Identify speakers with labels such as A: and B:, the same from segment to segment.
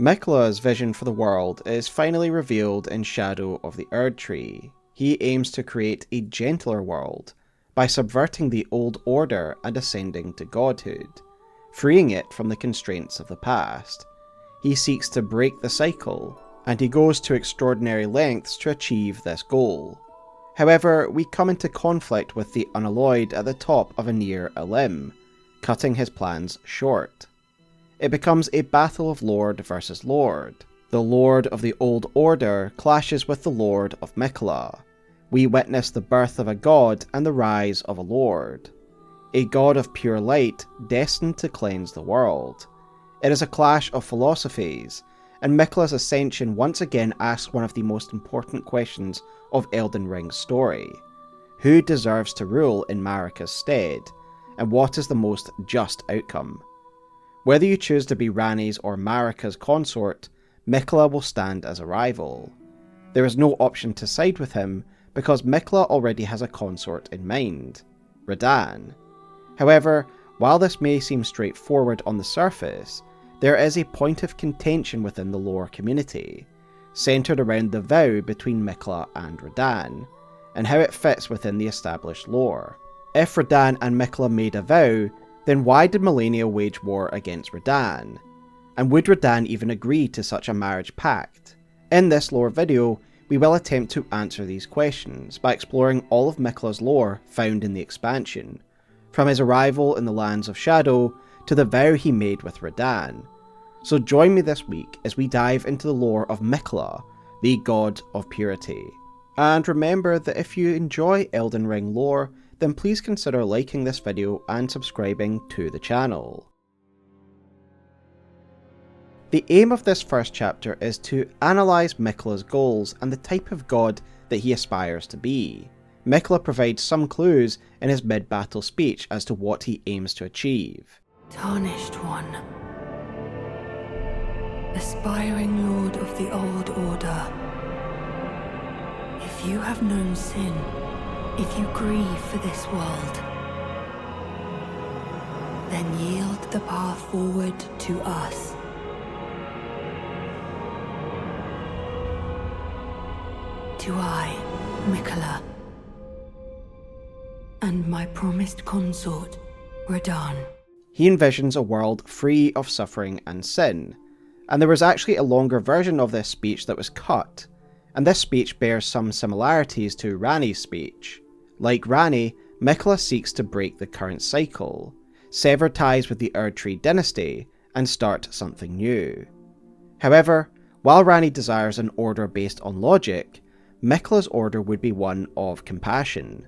A: Miquella's vision for the world is finally revealed in Shadow of the Erdtree. He aims to create a gentler world by subverting the old order and ascending to godhood, freeing it from the constraints of the past. He seeks to break the cycle, and he goes to extraordinary lengths to achieve this goal. However, we come into conflict with the unalloyed at the top of a near Elim, cutting his plans short. It becomes a battle of Lord versus Lord. The Lord of the Old Order clashes with the Lord of Miquella. We witness the birth of a god and the rise of a lord. A god of pure light destined to cleanse the world. It is a clash of philosophies, and Miquella's ascension once again asks one of the most important questions of Elden Ring's story. Who deserves to rule in Marika's stead, and what is the most just outcome? Whether you choose to be Ranni's or Marika's consort, Miquella will stand as a rival. There is no option to side with him, because Miquella already has a consort in mind, Radahn. However, while this may seem straightforward on the surface, there is a point of contention within the lore community, centred around the vow between Miquella and Radahn, and how it fits within the established lore. If Radahn and Miquella made a vow, then why did Malenia wage war against Radahn? And would Radahn even agree to such a marriage pact? In this lore video, we will attempt to answer these questions by exploring all of Miquella's lore found in the expansion, from his arrival in the Lands of Shadow to the vow he made with Radahn. So join me this week as we dive into the lore of Miquella, the god of purity. And remember that if you enjoy Elden Ring lore, then please consider liking this video and subscribing to the channel. The aim of this first chapter is to analyse Miquella's goals and the type of god that he aspires to be. Miquella provides some clues in his mid-battle speech as to what he aims to achieve.
B: Tarnished one, aspiring lord of the old order, if you have known sin, if you grieve for this world, then yield the path forward to us. To I, Miquella, and my promised consort, Radahn.
A: He envisions a world free of suffering and sin, and there was actually a longer version of this speech that was cut, and this speech bears some similarities to Ranni's speech. Like Ranni, Miquella seeks to break the current cycle, sever ties with the Erdtree dynasty, and start something new. However, while Ranni desires an order based on logic, Miquella's order would be one of compassion.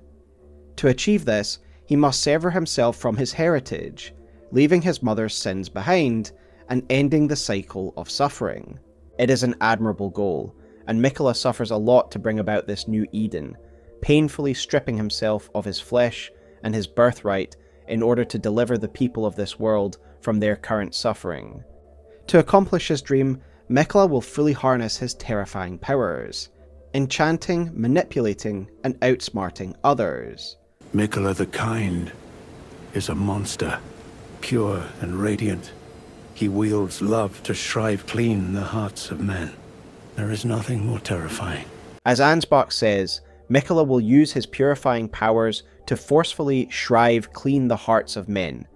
A: To achieve this, he must sever himself from his heritage, leaving his mother's sins behind, and ending the cycle of suffering. It is an admirable goal, and Miquella suffers a lot to bring about this new Eden, painfully stripping himself of his flesh and his birthright in order to deliver the people of this world from their current suffering. To accomplish his dream, Miquella will fully harness his terrifying powers, enchanting, manipulating, and outsmarting others.
C: Miquella the Kind is a monster, pure and radiant. He wields love to shrive clean the hearts of men. There is nothing more terrifying.
A: As Ansbach says, Miquella will use his purifying powers to forcefully shrive clean the hearts of men.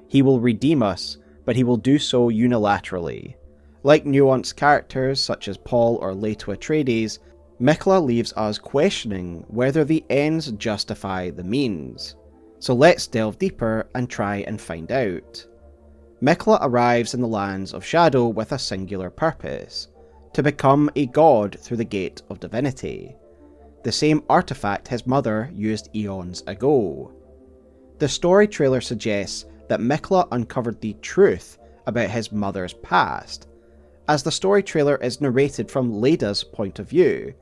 A: He will redeem us, but he will do so unilaterally. Like nuanced characters such as Paul or Leto Atreides, Miquella leaves us questioning whether the ends justify the means. So let's delve deeper and try and find out. Miquella arrives in the Lands of Shadow with a singular purpose: to become a god through the Gate of Divinity, the same artifact his mother used eons ago. The story trailer suggests that Miquella uncovered the truth about his mother's past, as the story trailer is narrated from Leda's point of view,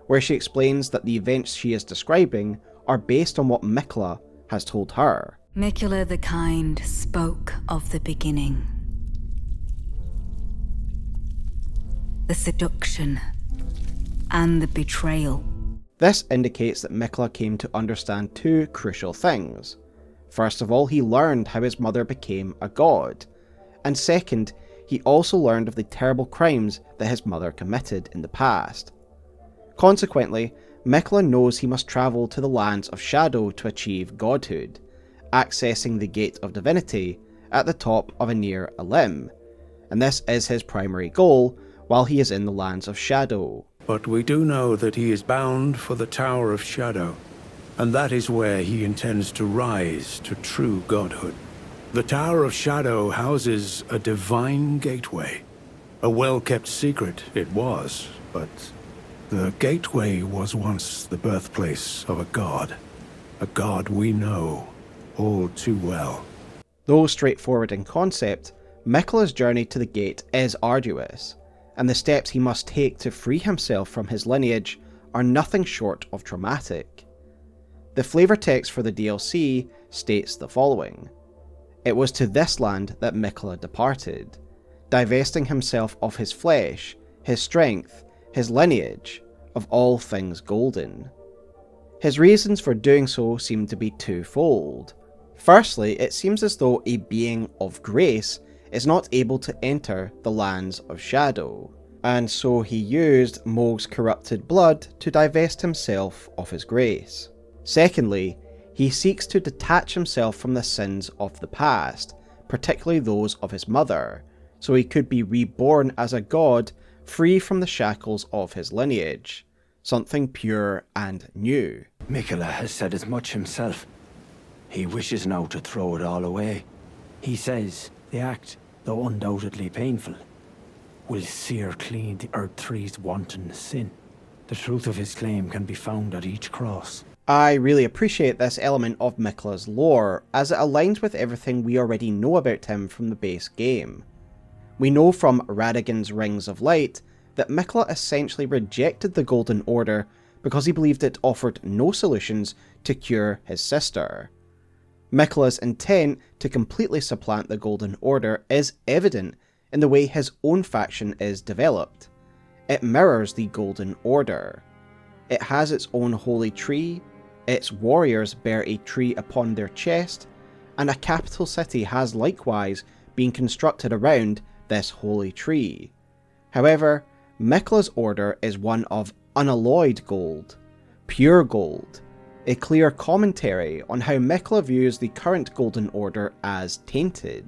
A: where she explains that the events she is describing are based on what Miquella has told her.
B: Miquella the Kind spoke of the beginning. The seduction and the betrayal.
A: This indicates that Miquella came to understand two crucial things. First of all, he learned how his mother became a god, and second, he also learned of the terrible crimes that his mother committed in the past. Consequently, Miquella knows he must travel to the lands of shadow to achieve godhood, accessing the Gate of Divinity at the top of a near a limb, and this is his primary goal while he is in the lands of shadow.
C: But we do know that he is bound for the Tower of Shadow, and that is where he intends to rise to true godhood. The Tower of Shadow houses a divine gateway. A well-kept secret it was, but the gateway was once the birthplace of a god we know all too well.
A: Though straightforward in concept, Miquella's journey to the gate is arduous, and the steps he must take to free himself from his lineage are nothing short of traumatic. The flavour text for the DLC states the following: "It was to this land that Miquella departed, divesting himself of his flesh, his strength, his lineage, of all things golden." His reasons for doing so seem to be twofold. Firstly, it seems as though a being of grace is not able to enter the lands of shadow, and so he used Mohg's corrupted blood to divest himself of his grace. Secondly, he seeks to detach himself from the sins of the past, particularly those of his mother, so he could be reborn as a god free from the shackles of his lineage, something pure and new.
D: Miquella has said as much himself. He wishes now to throw it all away. He says the act, though undoubtedly painful, will sear clean the Erdtree's wanton sin. The truth of his claim can be found at each cross.
A: I really appreciate this element of Miquella's lore, as it aligns with everything we already know about him from the base game. We know from Radagon's Rings of Light that Miquella essentially rejected the Golden Order because he believed it offered no solutions to cure his sister. Miquella's intent to completely supplant the Golden Order is evident in the way his own faction is developed. It mirrors the Golden Order. It has its own holy tree, its warriors bear a tree upon their chest, and a capital city has likewise been constructed around this holy tree. However, Miquella's order is one of unalloyed gold, pure gold, a clear commentary on how Miquella views the current Golden Order as tainted.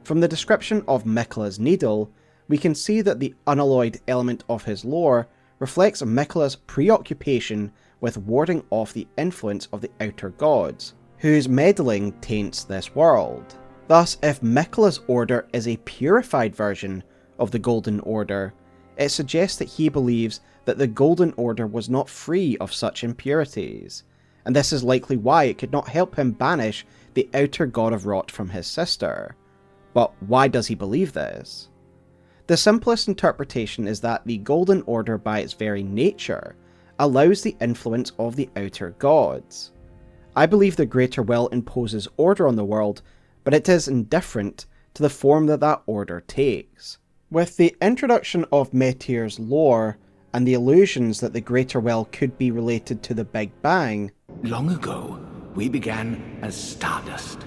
A: From the description of Miquella's needle, we can see that the unalloyed element of his lore reflects Miquella's preoccupation with warding off the influence of the outer gods, whose meddling taints this world. Thus, if Miquella's order is a purified version of the Golden Order, it suggests that he believes that the Golden Order was not free of such impurities, and this is likely why it could not help him banish the outer god of rot from his sister. But why does he believe this? The simplest interpretation is that the Golden Order, by its very nature, allows the influence of the outer gods. I believe the Greater Will imposes order on the world, but it is indifferent to the form that that order takes. With the introduction of Meteor's lore, and the illusions that the Greater Will could be related to the Big Bang,
E: long ago, we began as stardust,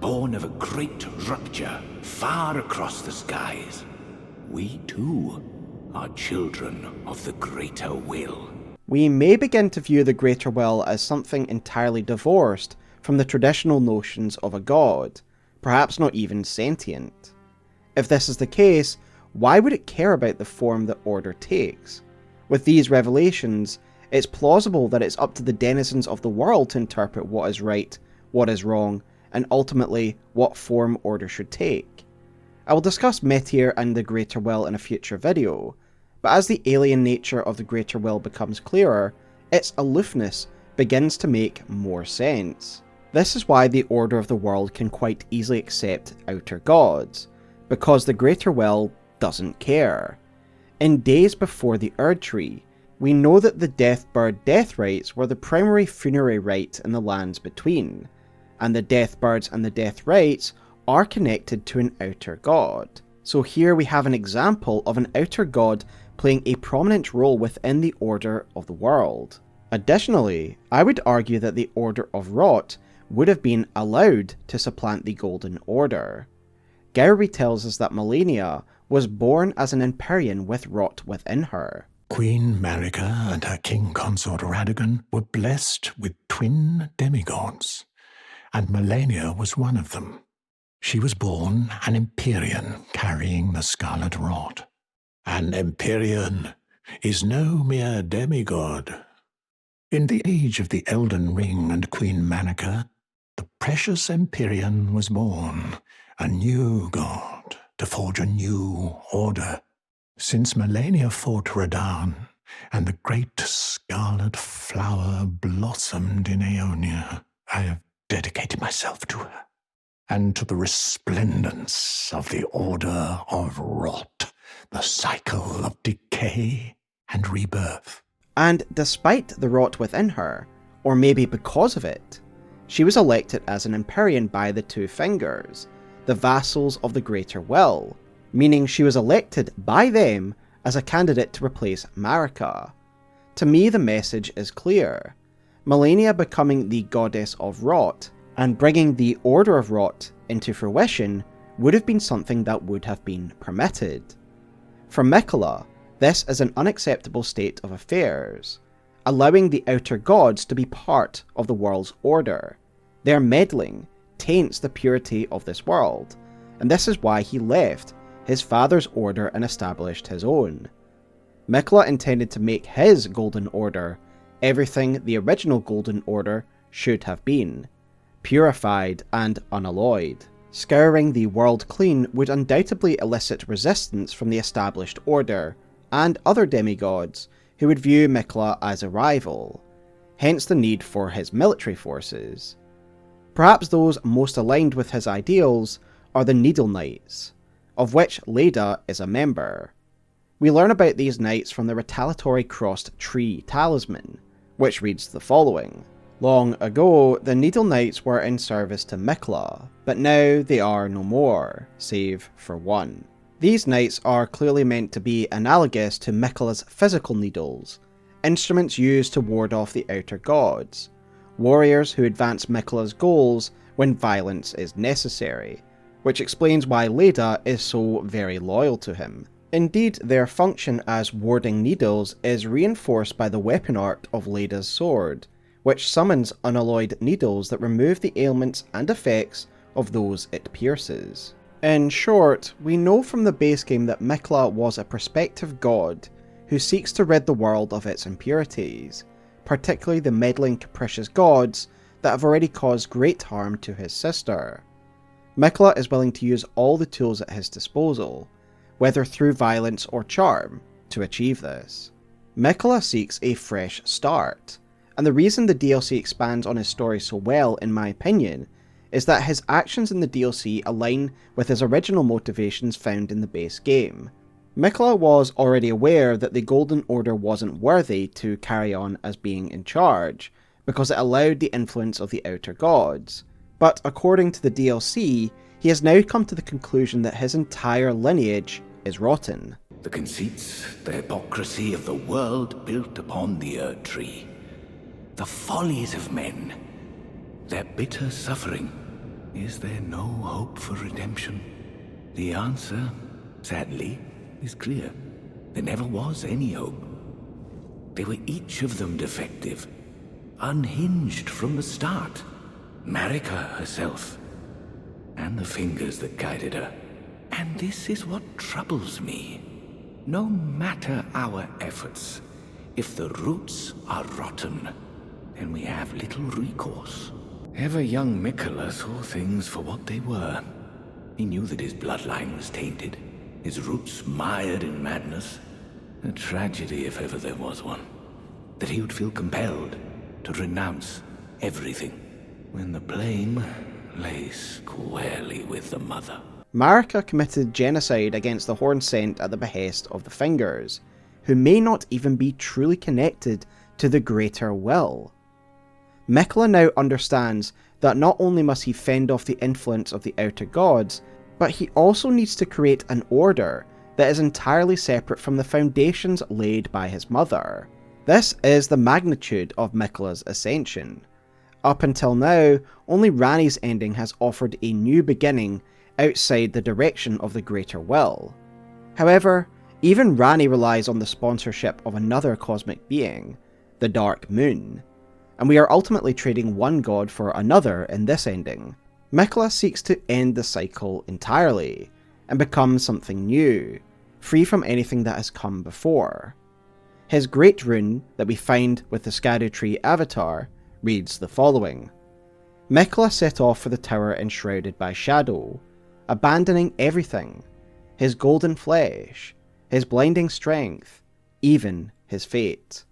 E: born of a great rupture far across the skies. We too are children of the Greater Will.
A: we may begin to view the Greater Will as something entirely divorced from the traditional notions of a god, perhaps not even sentient. If this is the case, why would it care about the form that order takes? With these revelations, it's plausible that it's up to the denizens of the world to interpret what is right, what is wrong, and ultimately what form order should take. I will discuss Meteor and the Greater Will in a future video, but as the alien nature of the Greater Will becomes clearer, its aloofness begins to make more sense. This is why the order of the world can quite easily accept outer gods, because the Greater Will doesn't care. In days before the Erdtree, we know that the Deathbird death rites were the primary funerary rite in the lands between, and the Deathbirds and the death rites are connected to an outer god. So here we have an example of an outer god playing a prominent role within the order of the world. Additionally, I would argue that the Order of Rot would have been allowed to supplant the Golden Order. Gowrie tells us that Malenia was born as an Empyrean with rot within her.
F: Queen Marika and her king consort Radahn were blessed with twin demigods, and Malenia was one of them. She was born an Empyrean carrying the scarlet rot. An Empyrean is no mere demigod. In the age of the Elden Ring and Queen Marika, the precious Empyrean was born, a new god, to forge a new order. Since Malenia fought Radahn, and the great scarlet flower blossomed in Aeonia, I have dedicated myself to her, and to the resplendence of the order of rot, the cycle of decay and rebirth.
A: And despite the rot within her, or maybe because of it, she was elected as an Empyrean by the Two Fingers, the vassals of the Greater Will, meaning she was elected by them as a candidate to replace Marika. To me, the message is clear. Malenia becoming the goddess of rot and bringing the Order of Rot into fruition would have been something that would have been permitted. For Miquella, this is an unacceptable state of affairs, allowing the outer gods to be part of the world's order. Their meddling taints the purity of this world, and this is why he left his father's order and established his own. Miquella intended to make his Golden Order everything the original Golden Order should have been, purified and unalloyed. Scouring the world clean would undoubtedly elicit resistance from the established order and other demigods who would view Miquella as a rival, hence the need for his military forces. Perhaps those most aligned with his ideals are the Needle Knights, of which Leda is a member. We learn about these knights from the retaliatory crossed tree talisman, which reads the following. Long ago, the Needle Knights were in service to Miquella, but now they are no more, save for one. These knights are clearly meant to be analogous to Miquella's physical needles, instruments used to ward off the outer gods, warriors who advance Miquella's goals when violence is necessary, which explains why Leda is so very loyal to him. Indeed, their function as warding needles is reinforced by the weapon art of Leda's sword, which summons unalloyed needles that remove the ailments and effects of those it pierces. In short, we know from the base game that Miquella was a prospective god who seeks to rid the world of its impurities, particularly the meddling capricious gods that have already caused great harm to his sister. Miquella is willing to use all the tools at his disposal, whether through violence or charm, to achieve this. Miquella seeks a fresh start, and the reason the DLC expands on his story so well, in my opinion, is that his actions in the DLC align with his original motivations found in the base game. Miquella was already aware that the Golden Order wasn't worthy to carry on as being in charge, because it allowed the influence of the outer gods, but according to the DLC, he has now come to the conclusion that his entire lineage is rotten.
E: The conceits, the hypocrisy of the world built upon the Erdtree, the follies of men, their bitter suffering. Is there no hope for redemption? The answer, sadly, is clear. There never was any hope. They were each of them defective, unhinged from the start. Marika herself, and the fingers that guided her. And this is what troubles me. No matter our efforts, if the roots are rotten, then we have little recourse. Ever young Miquella saw things for what they were. He knew that his bloodline was tainted, his roots mired in madness. A tragedy if ever there was one. That he would feel compelled to renounce everything, when the blame lay squarely with the mother.
A: Marika committed genocide against the Horn Sent at the behest of the Fingers, who may not even be truly connected to the Greater Will. Miquella now understands that not only must he fend off the influence of the outer gods, but he also needs to create an order that is entirely separate from the foundations laid by his mother. This is the magnitude of Miquella's ascension. Up until now, only Ranni's ending has offered a new beginning outside the direction of the greater will. However, even Ranni relies on the sponsorship of another cosmic being, the Dark Moon, and we are ultimately trading one god for another in this ending. Miquella seeks to end the cycle entirely, and become something new, free from anything that has come before. His great rune that we find with the Erdtree avatar reads the following: Miquella set off for the tower enshrouded by shadow, abandoning everything, his golden flesh, his blinding strength, even his fate,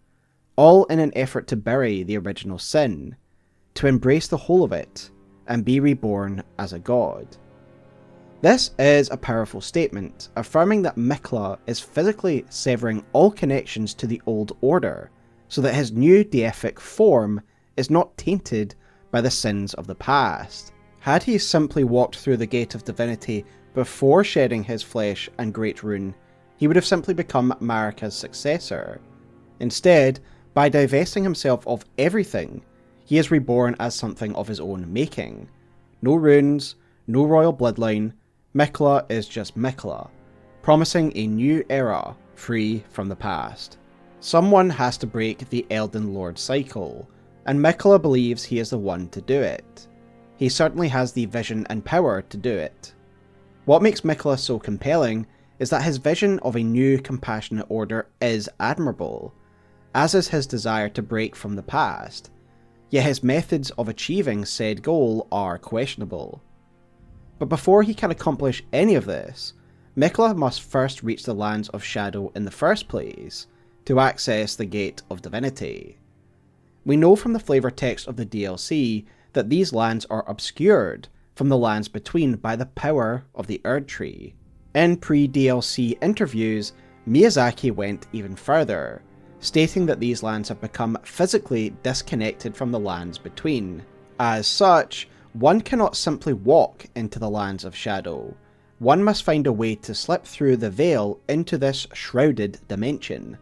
A: all in an effort to bury the original sin, to embrace the whole of it, and be reborn as a god. This is a powerful statement, affirming that Miquella is physically severing all connections to the old order, so that his new deific form is not tainted by the sins of the past. Had he simply walked through the gate of divinity before shedding his flesh and great rune, he would have simply become Marika's successor. Instead, by divesting himself of everything, he is reborn as something of his own making. No runes, no royal bloodline, Miquella is just Miquella, promising a new era free from the past. Someone has to break the Elden Lord cycle, and Miquella believes he is the one to do it. He certainly has the vision and power to do it. What makes Miquella so compelling is that his vision of a new compassionate order is admirable, as is his desire to break from the past, yet his methods of achieving said goal are questionable. But before he can accomplish any of this, Miquella must first reach the lands of shadow in the first place, to access the Gate of Divinity. We know from the flavour text of the DLC that these lands are obscured from the lands between by the power of the Erdtree. In pre-DLC interviews, Miyazaki went even further, stating that these lands have become physically disconnected from the lands between. As such, one cannot simply walk into the lands of shadow. One must find a way to slip through the veil into this shrouded dimension.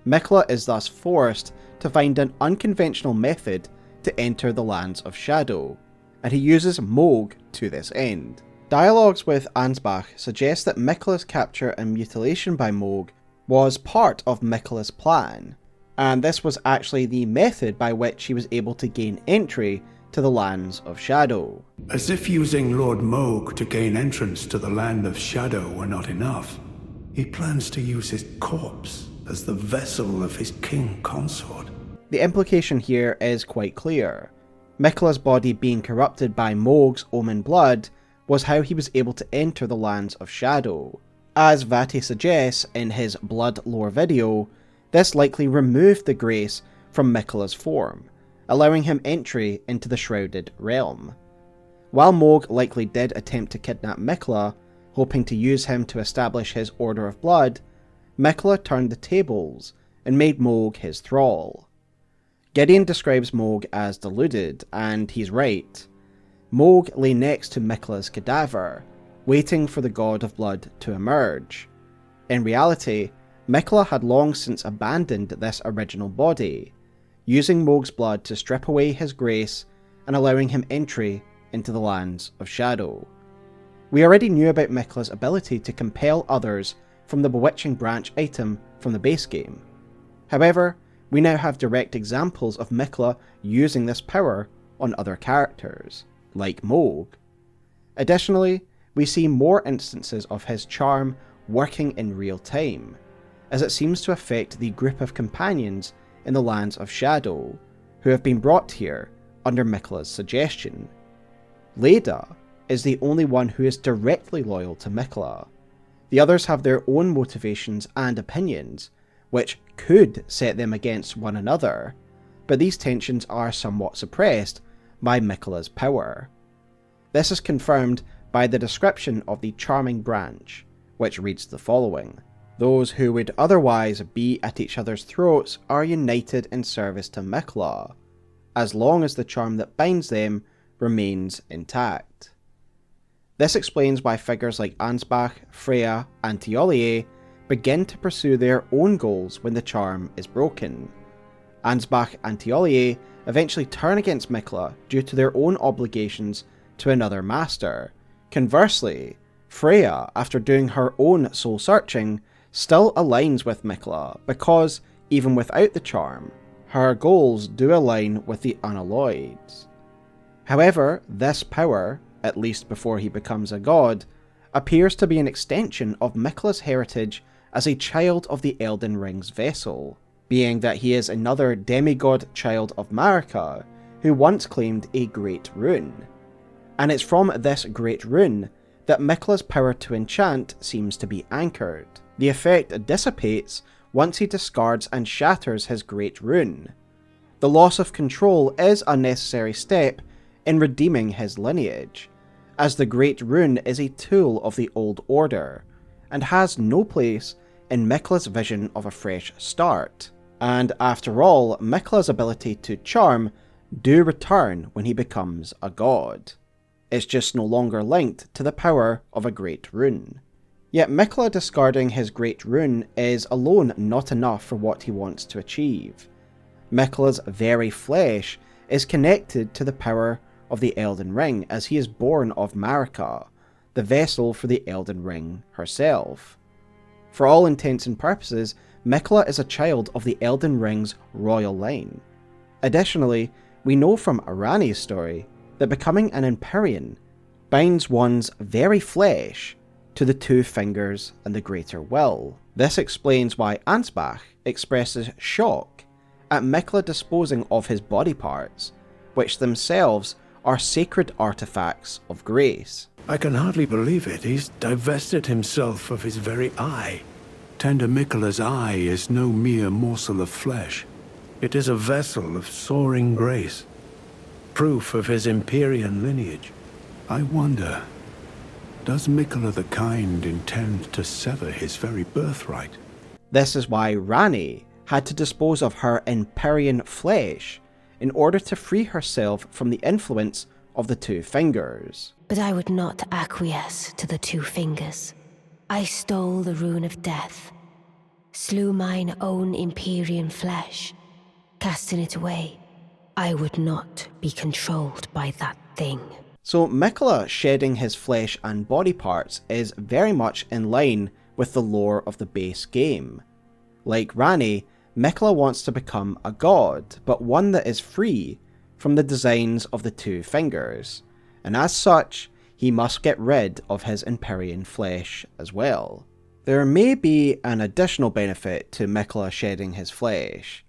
A: Miquella is thus forced to find an unconventional method to enter the lands of shadow, and he uses Mohg to this end. Dialogues with Ansbach suggest that Miquella's capture and mutilation by Mohg was part of Miquella's plan, and this was actually the method by which he was able to gain entry to the lands of shadow.
C: As if using Lord Mohg to gain entrance to the land of shadow were not enough, he plans to use his corpse as the vessel of his king consort.
A: The implication here is quite clear. Miquella's body being corrupted by Mohg's omen blood was how he was able to enter the lands of shadow. As Vati suggests in his blood lore video, this likely removed the grace from Miquella's form, allowing him entry into the shrouded realm. While Mohg likely did attempt to kidnap Miquella, hoping to use him to establish his order of blood, Miquella turned the tables and made Mohg his thrall. Gideon describes Mohg as deluded, and he's right. Mohg lay next to Miquella's cadaver, waiting for the god of blood to emerge. In reality, Miquella had long since abandoned this original body, using Mohg's blood to strip away his grace and allowing him entry into the lands of shadow. We already knew about Miquella's ability to compel others from the bewitching branch item from the base game. However, we now have direct examples of Miquella using this power on other characters, like Mohg. Additionally, we see more instances of his charm working in real time, as it seems to affect the group of companions in the lands of shadow, who have been brought here under Miquella's suggestion. Leda is the only one who is directly loyal to Miquella. The others have their own motivations and opinions, which could set them against one another, but these tensions are somewhat suppressed by Miquella's power. This is confirmed by the description of the charming branch, which reads the following: Those who would otherwise be at each other's throats are united in service to Miquella, as long as the charm that binds them remains intact. This explains why figures like Ansbach, Freya, and Tiolier begin to pursue their own goals when the charm is broken. Ansbach and Tiolier eventually turn against Miquella due to their own obligations to another master, Conversely, Freya, after doing her own soul searching, still aligns with Miquella because, even without the charm, her goals do align with the unalloyeds. However, this power, at least before he becomes a god, appears to be an extension of Miquella's heritage as a child of the Elden Ring's vessel, being that he is another demigod child of Marika who once claimed a great rune. And it's from this great rune that Miquella's power to enchant seems to be anchored. The effect dissipates once he discards and shatters his great rune. The loss of control is a necessary step in redeeming his lineage, as the great rune is a tool of the Old Order, and has no place in Miquella's vision of a fresh start. And after all, Miquella's ability to charm do return when he becomes a god. It's just no longer linked to the power of a great rune. Yet Miquella discarding his great rune is alone not enough for what he wants to achieve. Miquella's very flesh is connected to the power of the Elden Ring, as he is born of Marika, the vessel for the Elden Ring herself. For all intents and purposes, Miquella is a child of the Elden Ring's royal line. Additionally, we know from Ranni's story that becoming an Empyrean binds one's very flesh to the two fingers and the greater will. This explains why Ansbach expresses shock at Miquella disposing of his body parts, which themselves are sacred artifacts of grace.
C: I can hardly believe it. He's divested himself of his very eye. Tender Miquella's eye is no mere morsel of flesh. It is a vessel of soaring grace, proof of his Empyrean lineage. I wonder, does Miquella the Kind intend to sever his very birthright?
A: This is why Ranni had to dispose of her Empyrean flesh in order to free herself from the influence of the two fingers.
B: But I would not acquiesce to the two fingers. I stole the rune of death, slew mine own Empyrean flesh, casting it away. I would not be controlled by that thing.
A: So Miquella shedding his flesh and body parts is very much in line with the lore of the base game. Like Ranni, Miquella wants to become a god, but one that is free from the designs of the two fingers, and as such, he must get rid of his Empyrean flesh as well. There may be an additional benefit to Miquella shedding his flesh.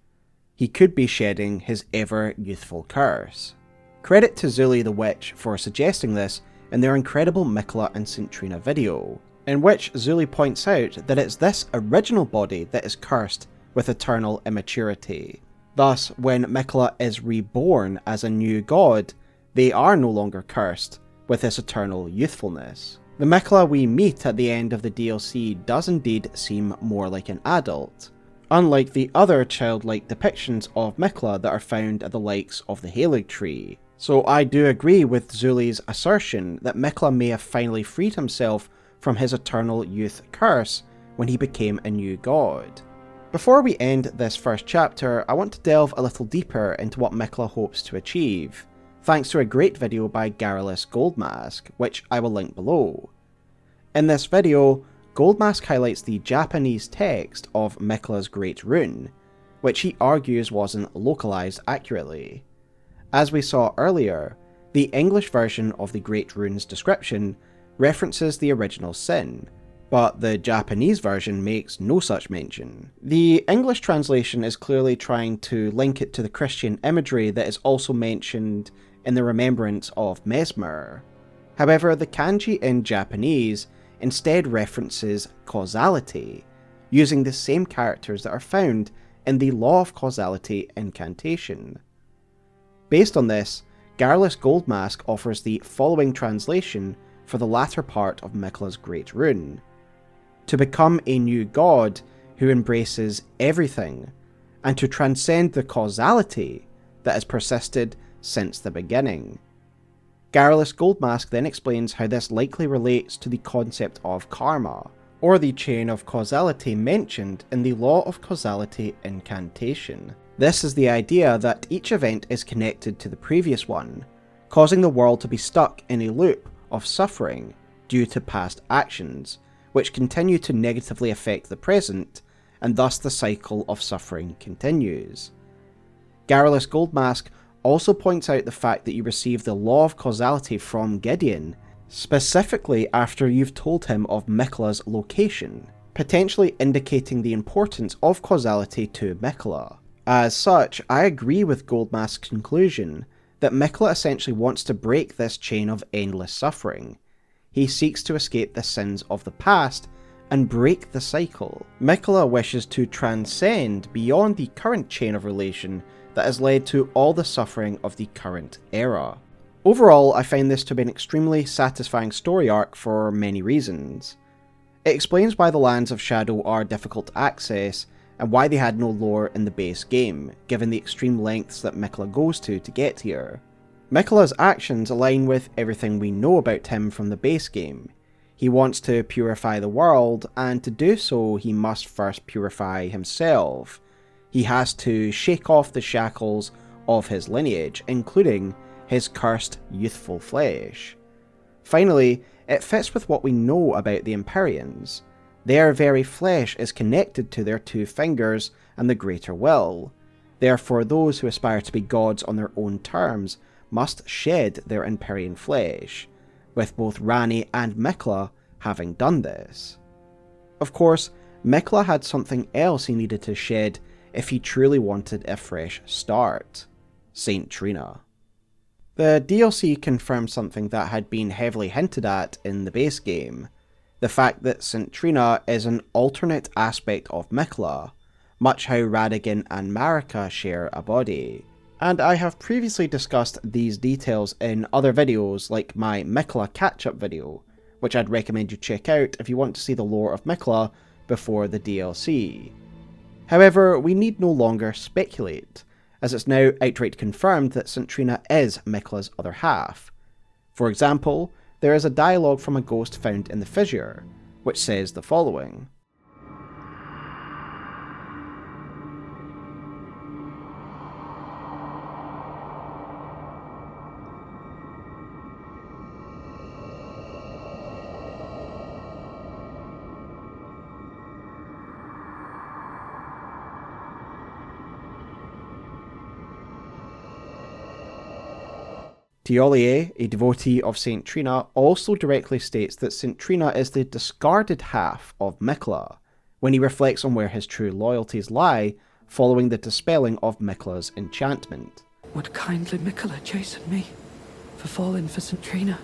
A: He could be shedding his ever-youthful curse. Credit to Zuli the Witch for suggesting this in their incredible Miquella and St Trina video, in which Zuli points out that it's this original body that is cursed with eternal immaturity. Thus, when Miquella is reborn as a new god, they are no longer cursed with this eternal youthfulness. The Miquella we meet at the end of the DLC does indeed seem more like an adult, unlike the other childlike depictions of Miquella that are found at the likes of the Erdtree. So I do agree with Zuli's assertion that Miquella may have finally freed himself from his eternal youth curse when he became a new god. Before we end this first chapter, I want to delve a little deeper into what Miquella hopes to achieve, thanks to a great video by Garrulous Goldmask, which I will link below. In this video, Goldmask highlights the Japanese text of Miquella's Great Rune, which he argues wasn't localized accurately. As we saw earlier, the English version of the Great Rune's description references the original sin, but the Japanese version makes no such mention. The English translation is clearly trying to link it to the Christian imagery that is also mentioned in the Remembrance of Mesmer. However, the kanji in Japanese instead references causality, using the same characters that are found in the Law of Causality incantation. Based on this, Garrulous Goldmask offers the following translation for the latter part of Miquella's Great Rune: to become a new god who embraces everything, and to transcend the causality that has persisted since the beginning. Garrulous Goldmask then explains how this likely relates to the concept of karma, or the chain of causality mentioned in the Law of Causality incantation. This is the idea that each event is connected to the previous one, causing the world to be stuck in a loop of suffering due to past actions, which continue to negatively affect the present, and thus the cycle of suffering continues. Garrulus Goldmask also points out the fact that you receive the law of causality from Gideon, specifically after you've told him of Miquella's location, potentially indicating the importance of causality to Miquella. As such, I agree with Goldmask's conclusion that Miquella essentially wants to break this chain of endless suffering. He seeks to escape the sins of the past and break the cycle. Miquella wishes to transcend beyond the current chain of relation that has led to all the suffering of the current era. Overall, I find this to be an extremely satisfying story arc for many reasons. It explains why the Lands of Shadow are difficult to access, and why they had no lore in the base game, given the extreme lengths that Miquella goes to get here. Miquella's actions align with everything we know about him from the base game. He wants to purify the world, and to do so he must first purify himself. He has to shake off the shackles of his lineage, including his cursed youthful flesh. Finally, it fits with what we know about the Empyreans. Their very flesh is connected to their two fingers and the greater will. Therefore, those who aspire to be gods on their own terms must shed their Empyrean flesh, with both Ranni and Miquella having done this. Of course, Miquella had something else he needed to shed if he truly wanted a fresh start: St Trina. The DLC confirmed something that had been heavily hinted at in the base game: the fact that St Trina is an alternate aspect of Miquella, much how Radahn and Marika share a body. And I have previously discussed these details in other videos, like my Miquella catch-up video, which I'd recommend you check out if you want to see the lore of Miquella before the DLC. However, we need no longer speculate, as it's now outright confirmed that St Trina is Miquella's other half. For example, there is a dialogue from a ghost found in the fissure, which says the following: Tiolier, a devotee of St Trina, also directly states that St Trina is the discarded half of Miquella, when he reflects on where his true loyalties lie following the dispelling of Miquella's enchantment.
G: Would kindly Miquella chasten me for falling for St Trina,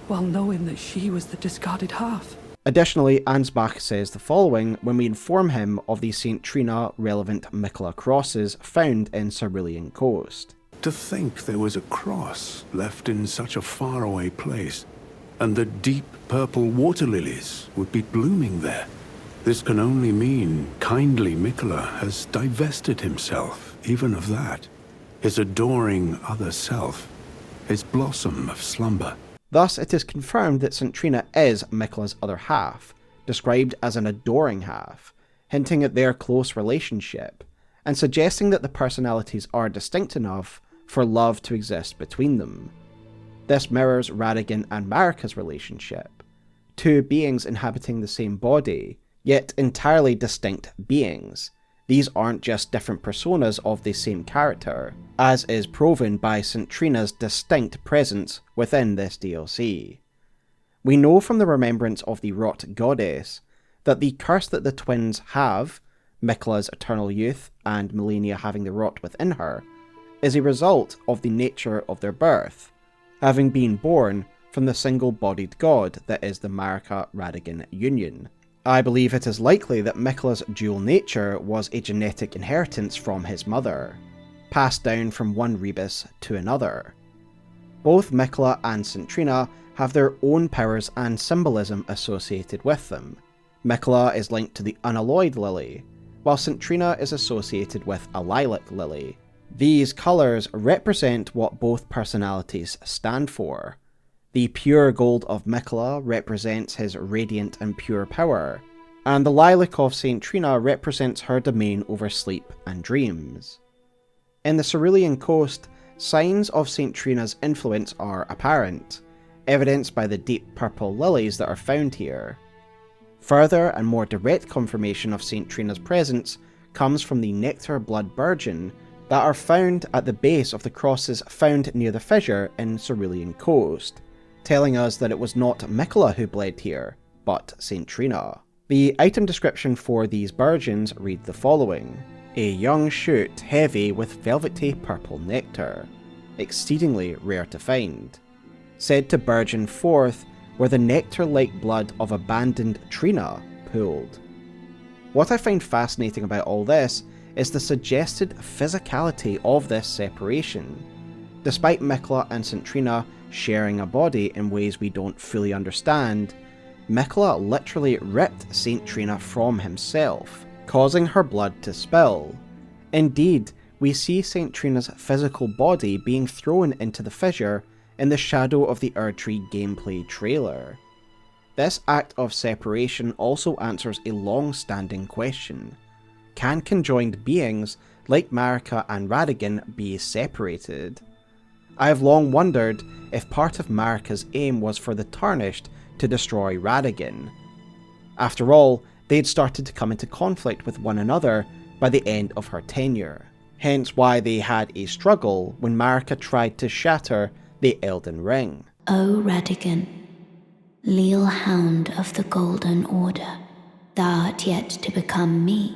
G: while knowing that she was the discarded half?
A: Additionally, Ansbach says the following when we inform him of the St Trina relevant Miquella crosses found in Cerulean Coast.
C: To think there was a cross left in such a faraway place, and the deep purple water lilies would be blooming there. This can only mean kindly Miquella has divested himself even of that, his adoring other self, his blossom of slumber.
A: Thus, it is confirmed that St Trina is Miquella's other half, described as an adoring half, hinting at their close relationship, and suggesting that the personalities are distinct enough for love to exist between them. This mirrors Radahn and Marika's relationship, two beings inhabiting the same body, yet entirely distinct beings. These aren't just different personas of the same character, as is proven by St Trina's distinct presence within this DLC. We know from the remembrance of the Rot Goddess that the curse that the twins have, Miquella's eternal youth and Malenia having the rot within her, is a result of the nature of their birth, having been born from the single-bodied god that is the Marika-Radahn union. I believe it is likely that Miquella's dual nature was a genetic inheritance from his mother, passed down from one rebus to another. Both Miquella and St Trina have their own powers and symbolism associated with them. Miquella is linked to the unalloyed lily, while St Trina is associated with a lilac lily. These colours represent what both personalities stand for. The pure gold of Miquella represents his radiant and pure power, and the lilac of St Trina represents her domain over sleep and dreams. In the Cerulean Coast, signs of St Trina's influence are apparent. evidenced by the deep purple lilies that are found here. Further and more direct confirmation of St Trina's presence comes from the nectar blood burgeon that are found at the base of the crosses found near the fissure in Cerulean Coast, telling us that it was not Miquella who bled here, but St Trina. The item description for these burgeons read the following: a young shoot heavy with velvety purple nectar, exceedingly rare to find, said to burgeon forth where the nectar-like blood of abandoned Trina pooled. What I find fascinating about all this is the suggested physicality of this separation. Despite Miquella and St Trina sharing a body in ways we don't fully understand, Miquella literally ripped St Trina from himself, causing her blood to spill. Indeed, we see St Trina's physical body being thrown into the fissure in the shadow of the Erdtree gameplay trailer. This act of separation also answers a long-standing question. Can conjoined beings like Marika and Radahn be separated? I have long wondered if part of Marika's aim was for the Tarnished to destroy Radahn. After all, they had started to come into conflict with one another by the end of her tenure, hence why they had a struggle when Marika tried to shatter the Elden Ring.
B: O Radahn, leal hound of the Golden Order, thou art yet to become me.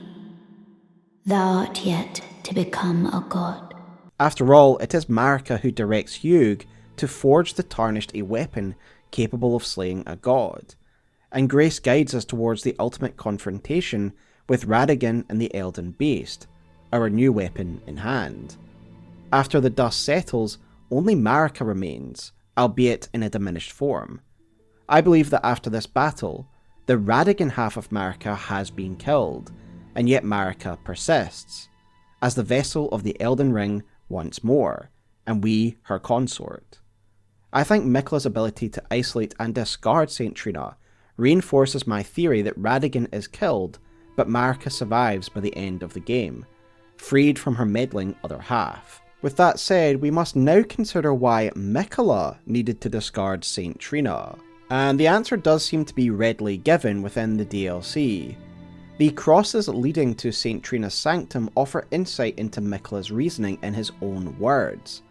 B: Thou art yet to become a god.
A: After all, it is Marika who directs Hugh to forge the Tarnished a weapon capable of slaying a god, and Grace guides us towards the ultimate confrontation with Radahn and the Elden Beast, our new weapon in hand. After the dust settles, only Marika remains, albeit in a diminished form. I believe that after this battle, the Radahn half of Marika has been killed, and yet Marika persists, as the vessel of the Elden Ring once more, and we her consort. I think Miquella's ability to isolate and discard St Trina reinforces my theory that Radahn is killed, but Marika survives by the end of the game, freed from her meddling other half. With that said, we must now consider why Miquella needed to discard St Trina, and the answer does seem to be readily given within the DLC. The crosses leading to St Trina's sanctum offer insight into Miquella's reasoning in his own words.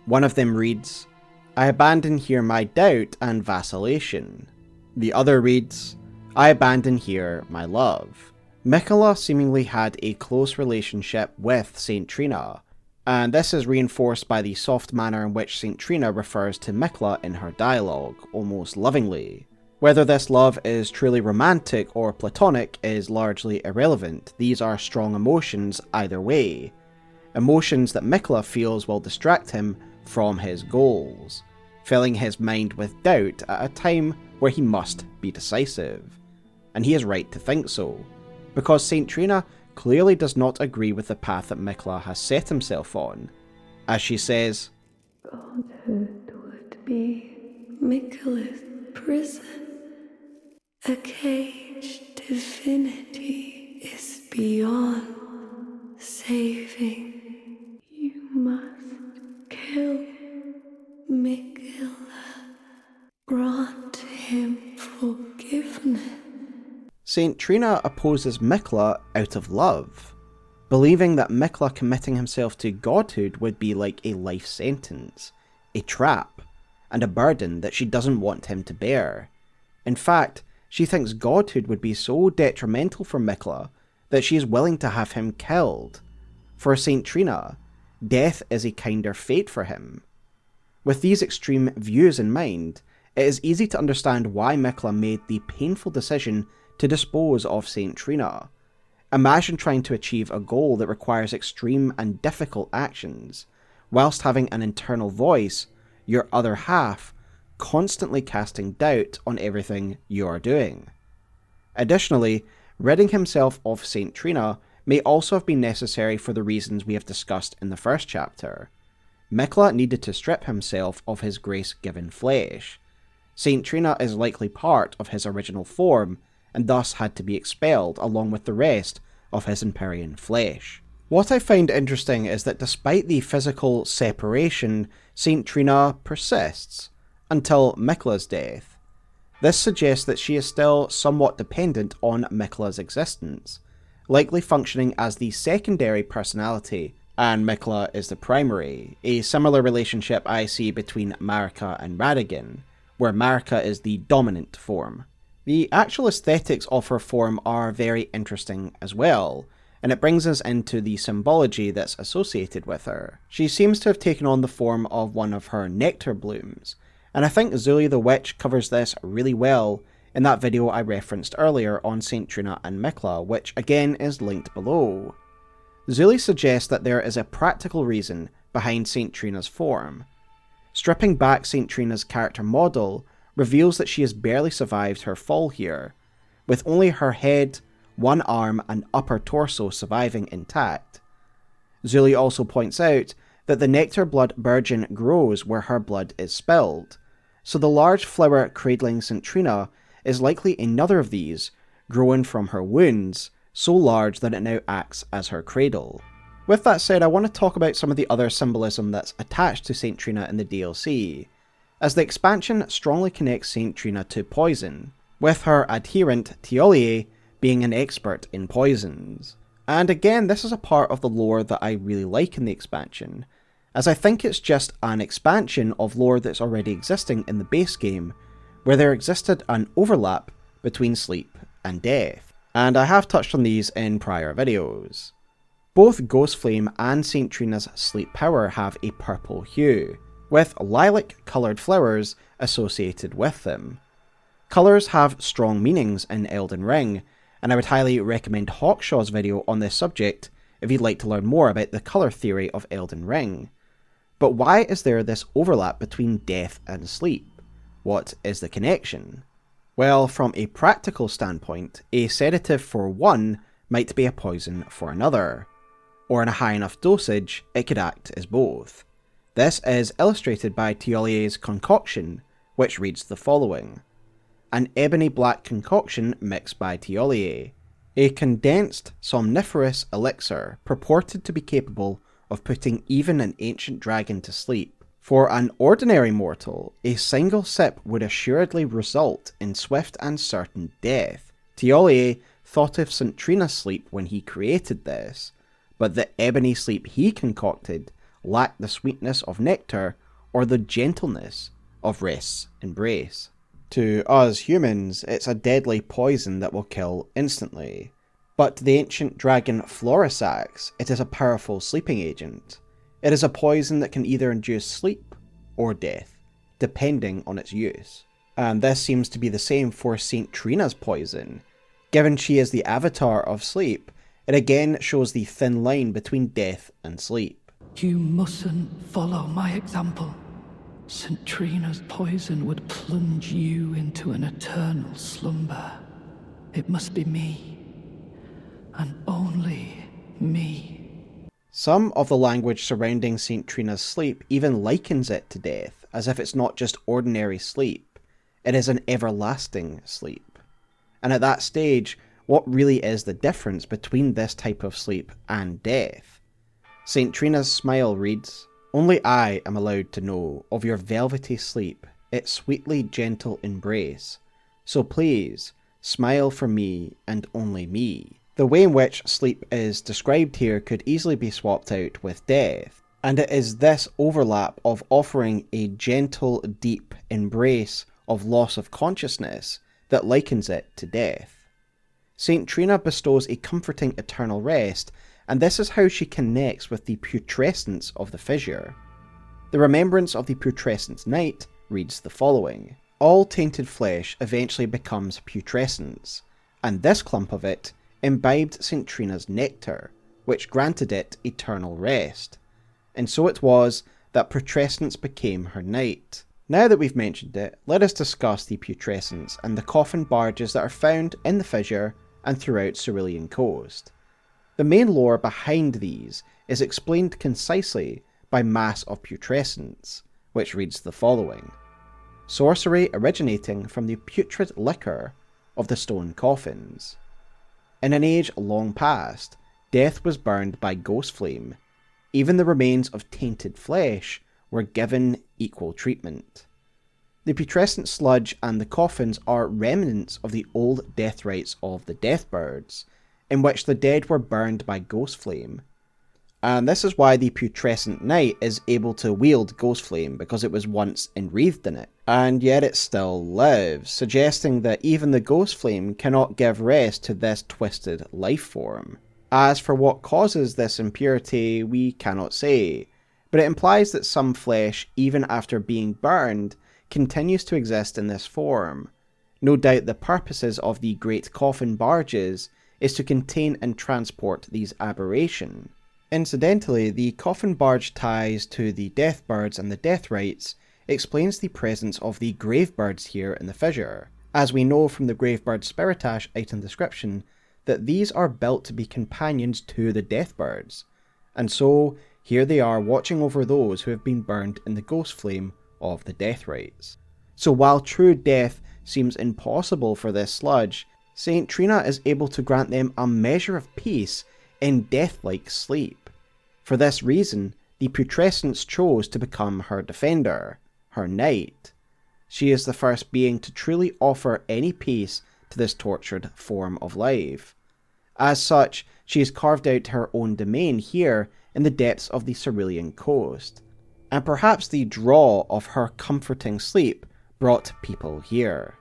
A: One of them reads, "I abandon here my doubt and vacillation." The other reads, "I abandon here my love." Miquella seemingly had a close relationship with St Trina, and this is reinforced by the soft manner in which St Trina refers to Miquella in her dialogue, almost lovingly. Whether this love is truly romantic or platonic is largely irrelevant. These are strong emotions either way. Emotions that Miquella feels will distract him from his goals, filling his mind with doubt at a time where he must be decisive. And he is right to think so, because St Trina clearly does not agree with the path that Miquella has set himself on. As she says,
H: "Godhood would be Miquella's prison. A caged divinity is beyond saving. You must kill Miquella. Grant him forgiveness."
A: St Trina opposes Miquella out of love, believing that Miquella committing himself to godhood would be like a life sentence, a trap, and a burden that she doesn't want him to bear. In fact, she thinks godhood would be so detrimental for Miquella that she is willing to have him killed. For St Trina, death is a kinder fate for him. With these extreme views in mind, it is easy to understand why Miquella made the painful decision to dispose of St Trina. Imagine trying to achieve a goal that requires extreme and difficult actions, whilst having an internal voice, your other half, constantly casting doubt on everything you are doing. Additionally, ridding himself of St Trina may also have been necessary for the reasons we have discussed in the first chapter. Miquella needed to strip himself of his grace-given flesh. St Trina is likely part of his original form, and thus had to be expelled along with the rest of his Empyrean flesh. What I find interesting is that despite the physical separation, St Trina persists, until Miquella's death. This suggests that she is still somewhat dependent on Miquella's existence, likely functioning as the secondary personality and Miquella is the primary, a similar relationship I see between Marika and Radahn, where Marika is the dominant form. The actual aesthetics of her form are very interesting as well, and it brings us into the symbology that's associated with her. She seems to have taken on the form of one of her nectar blooms, and I think Zuli the Witch covers this really well in that video I referenced earlier on St Trina and Miquella, which again is linked below. Zuli suggests that there is a practical reason behind St Trina's form. Stripping back St Trina's character model reveals that she has barely survived her fall here, with only her head, one arm and upper torso surviving intact. Zuli also points out that the nectar blood burgeon grows where her blood is spilled, so the large flower cradling St Trina is likely another of these, growing from her wounds, so large that it now acts as her cradle. With that said, I want to talk about some of the other symbolism that's attached to St Trina in the DLC, as the expansion strongly connects St Trina to poison, with her adherent Tiolier being an expert in poisons. And again, this is a part of the lore that I really like in the expansion, as I think it's just an expansion of lore that's already existing in the base game, where there existed an overlap between sleep and death. And I have touched on these in prior videos. Both Ghostflame and St Trina's sleep power have a purple hue, with lilac coloured flowers associated with them. Colours have strong meanings in Elden Ring, and I would highly recommend Hawkshaw's video on this subject if you'd like to learn more about the colour theory of Elden Ring. But why is there this overlap between death and sleep? What is the connection? Well, from a practical standpoint, a sedative for one might be a poison for another, or in a high enough dosage, it could act as both. This is illustrated by Tiolier's concoction, which reads the following: an ebony black concoction mixed by Tiolier, a condensed somniferous elixir purported to be capable of putting even an ancient dragon to sleep. For an ordinary mortal, a single sip would assuredly result in swift and certain death. Tiolier thought of St Trina's sleep when he created this, but the ebony sleep he concocted lacked the sweetness of nectar or the gentleness of rest's embrace. To us humans, it's a deadly poison that will kill instantly, but to the ancient dragon Florisax, it is a powerful sleeping agent. It is a poison that can either induce sleep or death, depending on its use. And this seems to be the same for St Trina's poison. Given she is the avatar of sleep, it again shows the thin line between death and sleep.
G: You mustn't follow my example. St Trina's poison would plunge you into an eternal slumber. It must be me, and only me.
A: Some of the language surrounding St Trina's sleep even likens it to death, as if it's not just ordinary sleep, it is an everlasting sleep. And at that stage, what really is the difference between this type of sleep and death? St Trina's smile reads, "Only I am allowed to know of your velvety sleep, its sweetly gentle embrace. So please, smile for me and only me." The way in which sleep is described here could easily be swapped out with death, and it is this overlap of offering a gentle, deep embrace of loss of consciousness that likens it to death. St Trina bestows a comforting eternal rest, and this is how she connects with the putrescence of the fissure. The remembrance of the putrescence night reads the following: all tainted flesh eventually becomes putrescence, and this clump of it imbibed St Trina's nectar, which granted it eternal rest. And so it was that putrescence became her night. Now that we've mentioned it, let us discuss the putrescence and the coffin barges that are found in the fissure and throughout Cerulean Coast. The main lore behind these is explained concisely by Mass of Putrescence, which reads the following: sorcery originating from the putrid liquor of the stone coffins. In an age long past, death was burned by ghost flame. Even the remains of tainted flesh were given equal treatment. The putrescent sludge and the coffins are remnants of the old death rites of the Deathbirds, in which the dead were burned by ghost flame. And this is why the putrescent knight is able to wield ghost flame, because it was once enwreathed in it. And yet it still lives, suggesting that even the ghost flame cannot give rest to this twisted life form. As for what causes this impurity, we cannot say, but it implies that some flesh, even after being burned, continues to exist in this form. No doubt the purposes of the great coffin barges is to contain and transport these aberrations. Incidentally, the coffin barge ties to the Deathbirds and the Death Rites explains the presence of the Gravebirds here in the fissure, as we know from the Gravebird Spiritash item description that these are built to be companions to the Deathbirds, and so here they are watching over those who have been burned in the ghost flame of the Death Rites. So while true death seems impossible for this sludge, St Trina is able to grant them a measure of peace in death-like sleep. For this reason, the putrescents chose to become her defender, her knight. She is the first being to truly offer any peace to this tortured form of life. As such, she has carved out her own domain here in the depths of the Cerulean coast, and perhaps the draw of her comforting sleep brought people here.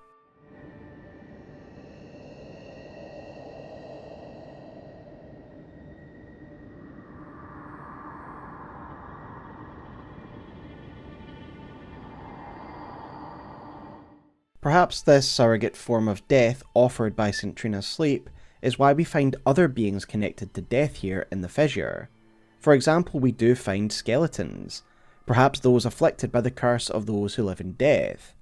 A: Perhaps this surrogate form of death offered by St Trina's sleep is why we find other beings connected to death here in the fissure. For example, we do find skeletons, perhaps those afflicted by the curse of those who live in death.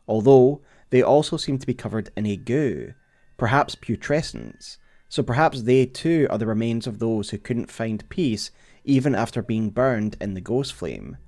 A: Although, they also seem to be covered in a goo, perhaps putrescence, so perhaps they too are the remains of those who couldn't find peace even after being burned in the ghost flame.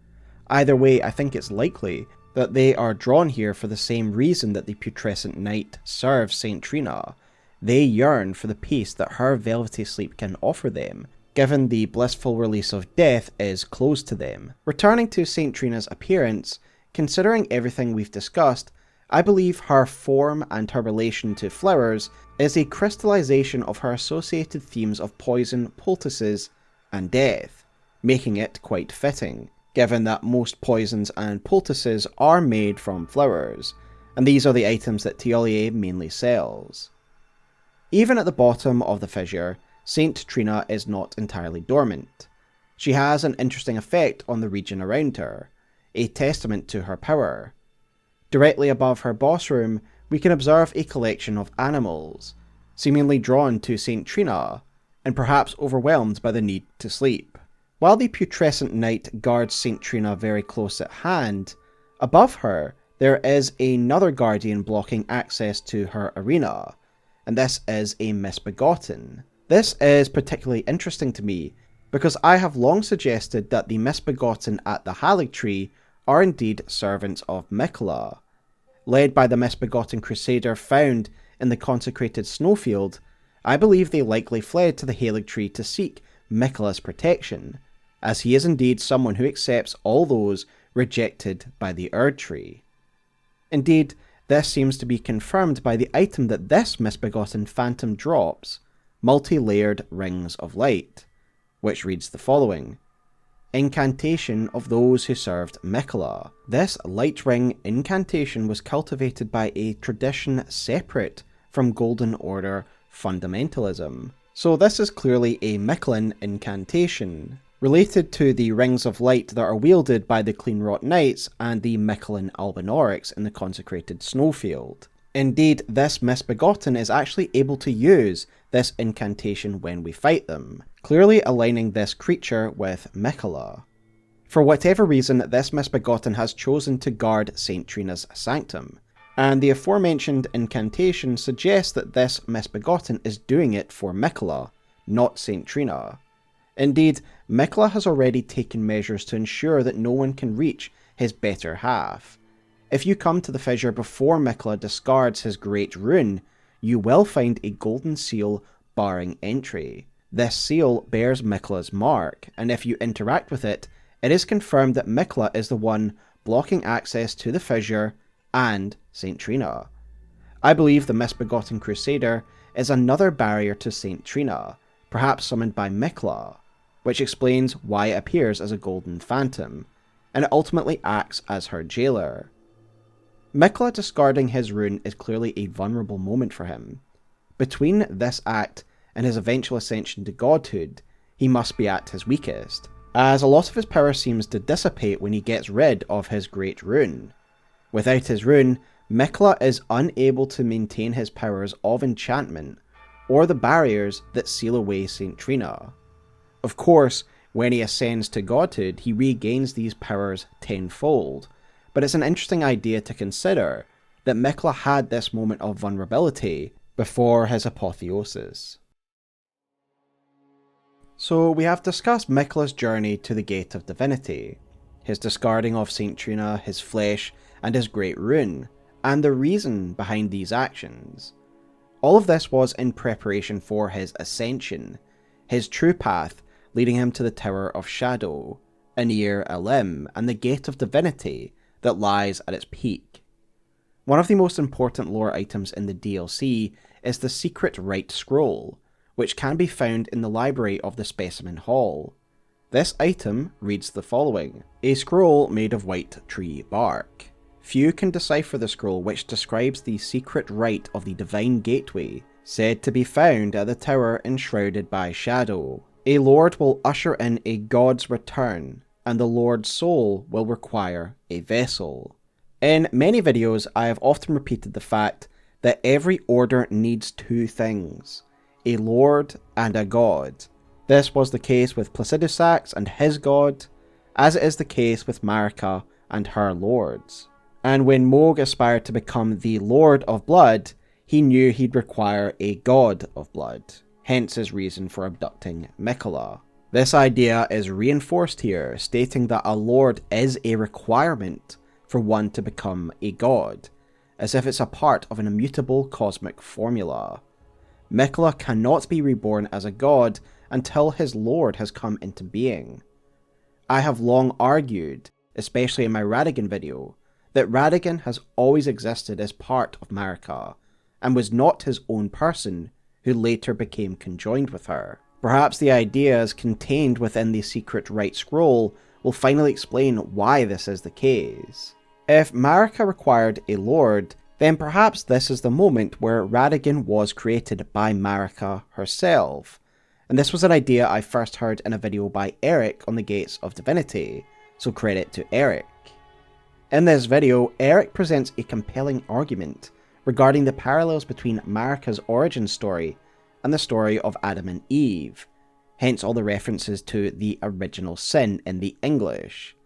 A: Either way, I think it's likely that they are drawn here for the same reason that the putrescent knight serves St Trina. They yearn for the peace that her velvety sleep can offer them, given the blissful release of death is closed to them. Returning to St Trina's appearance, considering everything we've discussed, I believe her form and her relation to flowers is a crystallization of her associated themes of poison, poultices, and death, making it quite fitting, given that most poisons and poultices are made from flowers, and these are the items that Tiolier mainly sells. Even at the bottom of the fissure, St Trina is not entirely dormant. She has an interesting effect on the region around her, a testament to her power. Directly above her boss room, we can observe a collection of animals, seemingly drawn to St Trina, and perhaps overwhelmed by the need to sleep. While the putrescent knight guards St Trina very close at hand, above her there is another guardian blocking access to her arena, and this is a misbegotten. This is particularly interesting to me, because I have long suggested that the misbegotten at the Erdtree are indeed servants of Miquella. Led by the misbegotten crusader found in the consecrated snowfield, I believe they likely fled to the Erdtree to seek Miquella's protection, as he is indeed someone who accepts all those rejected by the Erdtree. Indeed, this seems to be confirmed by the item that this misbegotten phantom drops, multi-layered rings of light, which reads the following: Incantation of those who served Miquella. This light ring incantation was cultivated by a tradition separate from Golden Order fundamentalism. So this is clearly a Miquellan incantation, related to the rings of light that are wielded by the Cleanrot Knights and the Miquellan Albinaurics in the consecrated snowfield. Indeed, this misbegotten is actually able to use this incantation when we fight them, clearly aligning this creature with Miquella. For whatever reason, this misbegotten has chosen to guard St Trina's sanctum, and the aforementioned incantation suggests that this misbegotten is doing it for Miquella, not St Trina. Indeed, Miquella has already taken measures to ensure that no one can reach his better half. If you come to the fissure before Miquella discards his great rune, you will find a golden seal barring entry. This seal bears Miquella's mark, and if you interact with it, it is confirmed that Miquella is the one blocking access to the fissure and St Trina. I believe the misbegotten Crusader is another barrier to St Trina, perhaps summoned by Miquella, which explains why it appears as a golden phantom, and it ultimately acts as her jailer. Miquella discarding his rune is clearly a vulnerable moment for him. Between this act and his eventual ascension to godhood, he must be at his weakest, as a lot of his power seems to dissipate when he gets rid of his great rune. Without his rune, Miquella is unable to maintain his powers of enchantment, or the barriers that seal away St Trina. Of course, when he ascends to godhood, he regains these powers tenfold, but it's an interesting idea to consider that Miquella had this moment of vulnerability before his apotheosis. So we have discussed Miquella's journey to the Gate of Divinity, his discarding of St Trina, his flesh, and his great rune, and the reason behind these actions. All of this was in preparation for his ascension, his true path leading him to the Tower of Shadow, Anir Elim, and the Gate of Divinity that lies at its peak. One of the most important lore items in the DLC is the secret Rite Scroll, which can be found in the library of the Specimen Hall. This item reads the following: a scroll made of white tree bark. Few can decipher the scroll, which describes the secret rite of the Divine Gateway, said to be found at the tower enshrouded by shadow. A lord will usher in a god's return, and the lord's soul will require a vessel. In many videos, I have often repeated the fact that every order needs two things: a lord and a god. This was the case with Placidusax and his god, as it is the case with Marika and her lords. And when Mohg aspired to become the Lord of Blood, he knew he'd require a god of blood, hence his reason for abducting Miquella. This idea is reinforced here, stating that a lord is a requirement for one to become a god, as if it's a part of an immutable cosmic formula. Miquella cannot be reborn as a god until his lord has come into being. I have long argued, especially in my Radahn video, that Radahn has always existed as part of Marika, and was not his own person who later became conjoined with her. Perhaps the ideas contained within the secret Rite Scroll will finally explain why this is the case. If Marika required a lord, then perhaps this is the moment where Radahn was created by Marika herself, and this was an idea I first heard in a video by Eric on the Gates of Divinity, so credit to Eric. In this video, Eric presents a compelling argument regarding the parallels between Marika's origin story and the story of Adam and Eve, hence all the references to the original sin in the English.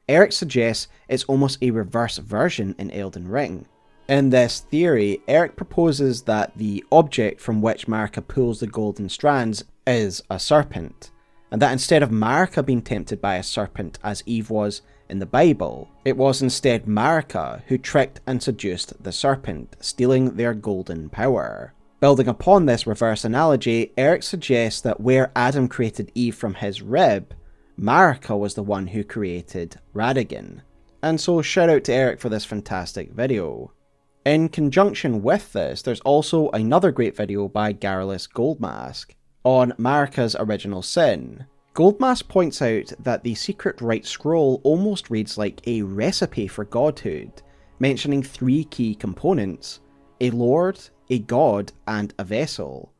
A: Eric suggests it's almost a reverse version in Elden Ring. In this theory, Eric proposes that the object from which Marika pulls the golden strands is a serpent, and that instead of Marika being tempted by a serpent as Eve was in the Bible, it was instead Marika who tricked and seduced the serpent, stealing their golden power. Building upon this reverse analogy, Eric suggests that where Adam created Eve from his rib, Marika was the one who created Radahn. And so shout out to Eric for this fantastic video. In conjunction with this, there's also another great video by Garrulus Goldmask on Marika's original sin. Goldmask points out that the secret Rite Scroll almost reads like a recipe for godhood, mentioning three key components: a lord, a god, and a vessel.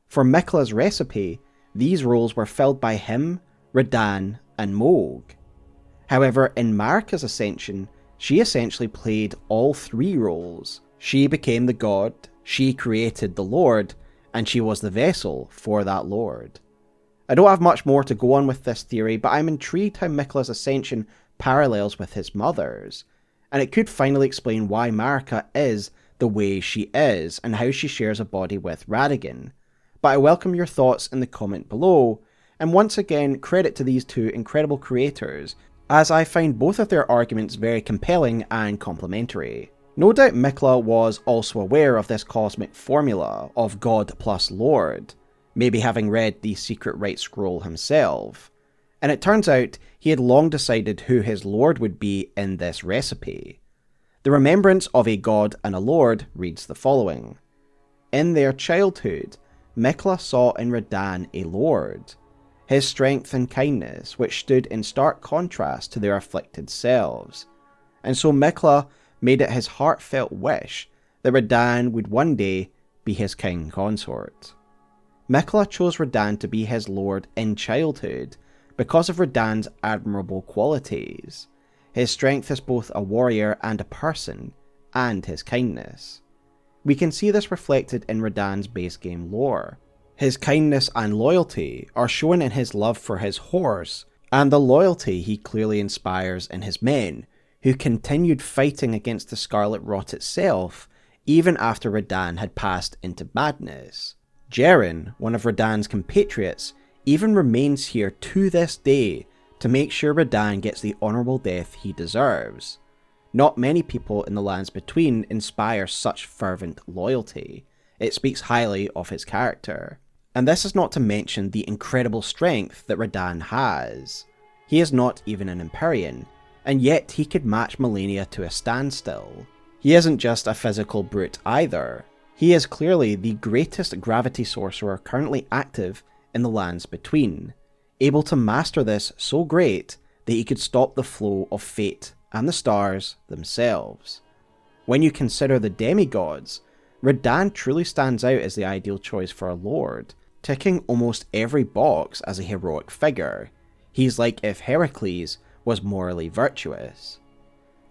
A: For Miquella's recipe, these roles were filled by him, Radahn, and Mohg. However, in Marika's ascension, she essentially played all three roles. She became the god, she created the lord, and she was the vessel for that lord. I don't have much more to go on with this theory, but I'm intrigued how Miquella's ascension parallels with his mother's, and it could finally explain why Marika is the way she is, and how she shares a body with Radahn. But I welcome your thoughts in the comment below, and once again, credit to these two incredible creators, as I find both of their arguments very compelling and complementary. No doubt Miquella was also aware of this cosmic formula of God plus Lord, maybe having read the secret Rite Scroll himself, and it turns out he had long decided who his lord would be in this recipe. The Remembrance of a God and a Lord reads the following. In their childhood, Miquella saw in Radahn a lord, his strength and kindness which stood in stark contrast to their afflicted selves, and so Miquella made it his heartfelt wish that Radahn would one day be his king consort. Miquella chose Radahn to be his lord in childhood because of Radahn's admirable qualities, his strength as both a warrior and a person, and his kindness. We can see this reflected in Radahn's base game lore. His kindness and loyalty are shown in his love for his horse, and the loyalty he clearly inspires in his men, who continued fighting against the Scarlet Rot itself, even after Radahn had passed into madness. Jeren, one of Radahn's compatriots, even remains here to this day to make sure Radahn gets the honourable death he deserves. Not many people in the lands between inspire such fervent loyalty. It speaks highly of his character. And this is not to mention the incredible strength that Radahn has. He is not even an Empyrean, and yet he could match Malenia to a standstill. He isn't just a physical brute either. He is clearly the greatest gravity sorcerer currently active in the lands between, able to master this so great that he could stop the flow of fate and the stars themselves. When you consider the demigods, Radahn truly stands out as the ideal choice for a lord, ticking almost every box as a heroic figure. He's like if Heracles was morally virtuous.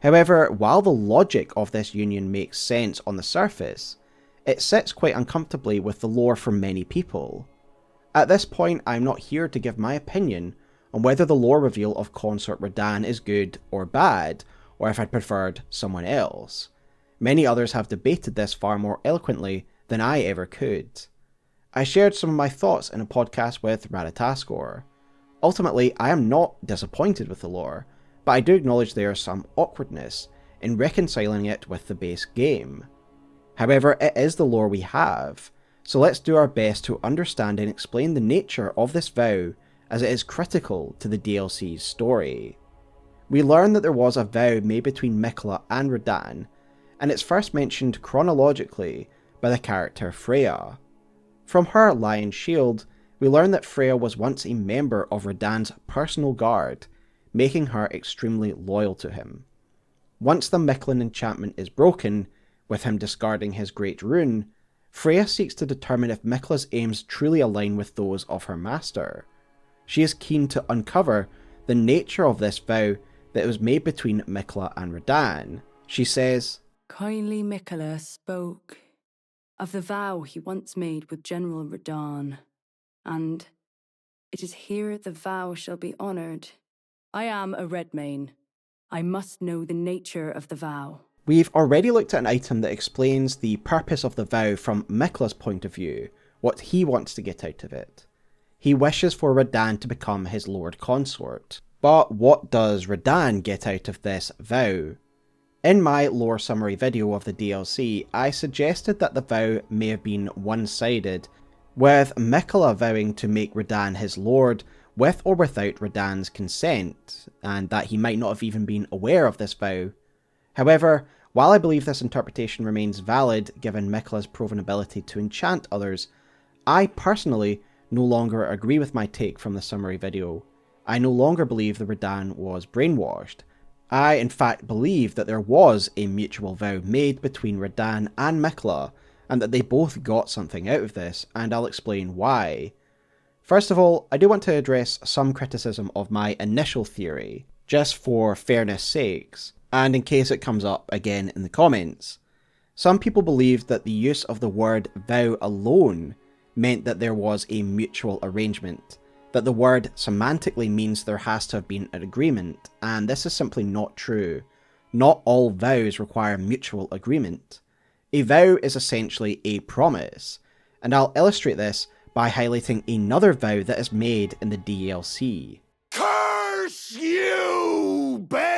A: However, while the logic of this union makes sense on the surface, it sits quite uncomfortably with the lore for many people. At this point, I'm not here to give my opinion on whether the lore reveal of Consort Radahn is good or bad, or if I'd preferred someone else. Many others have debated this far more eloquently than I ever could. I shared some of my thoughts in a podcast with Radahn. Ultimately, I am not disappointed with the lore, but I do acknowledge there is some awkwardness in reconciling it with the base game. However, it is the lore we have, so let's do our best to understand and explain the nature of this vow, as it is critical to the DLC's story. We learn that there was a vow made between Miquella and Radahn, and it's first mentioned chronologically by the character Freya. From her lion shield, we learn that Freya was once a member of Radahn's personal guard, making her extremely loyal to him. Once the Miquellan enchantment is broken, with him discarding his great rune, Freya seeks to determine if Miquella's aims truly align with those of her master. She is keen to uncover the nature of this vow that was made between Miquella and Radahn. She says,
I: Kindly Miquella spoke of the vow he once made with General Radahn, and it is here the vow shall be honoured. I am a Redmane. I must know the nature of the vow.
A: We've already looked at an item that explains the purpose of the vow from Miquella's point of view, what he wants to get out of it. He wishes for Radahn to become his Lord Consort. But what does Radahn get out of this vow? In my lore summary video of the DLC, I suggested that the vow may have been one-sided, with Miquella vowing to make Radahn his lord with or without Radahn's consent, and that he might not have even been aware of this vow. However, while I believe this interpretation remains valid given Miquella's proven ability to enchant others, I personally no longer agree with my take from the summary video. I no longer believe that Radahn was brainwashed. I in fact believe that there was a mutual vow made between Radahn and Miquella, and that they both got something out of this, and I'll explain why. First of all, I do want to address some criticism of my initial theory, just for fairness sakes, and in case it comes up again in the comments. Some people believed that the use of the word vow alone meant that there was a mutual arrangement, that the word semantically means there has to have been an agreement, and this is simply not true. Not all vows require mutual agreement. A vow is essentially a promise, and I'll illustrate this by highlighting another vow that is made in the DLC.
E: Curse you, Baal!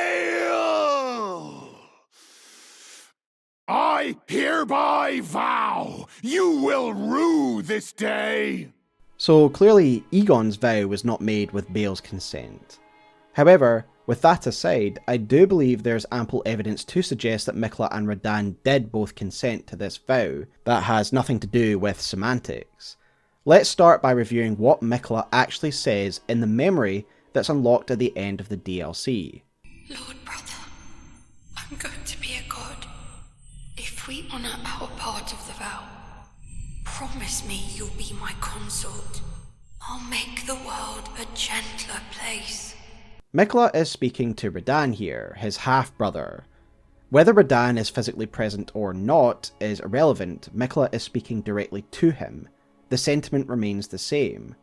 E: I hereby vow you will rue this day!
A: So clearly Egon's vow was not made with Baal's consent. However, With that aside, I do believe there's ample evidence to suggest that Miquella and Radahn did both consent to this vow that has nothing to do with semantics. Let's start by reviewing what Miquella actually says in the memory that's unlocked at the end of the DLC.
H: Lord brother, I'm going to be a god. If we honour our part of the vow, promise me you'll be my consort. I'll make the world a gentler place.
A: Miquella is speaking to Radahn here, his half-brother. Whether Radahn is physically present or not is irrelevant. Miquella is speaking directly to him. The sentiment remains the same.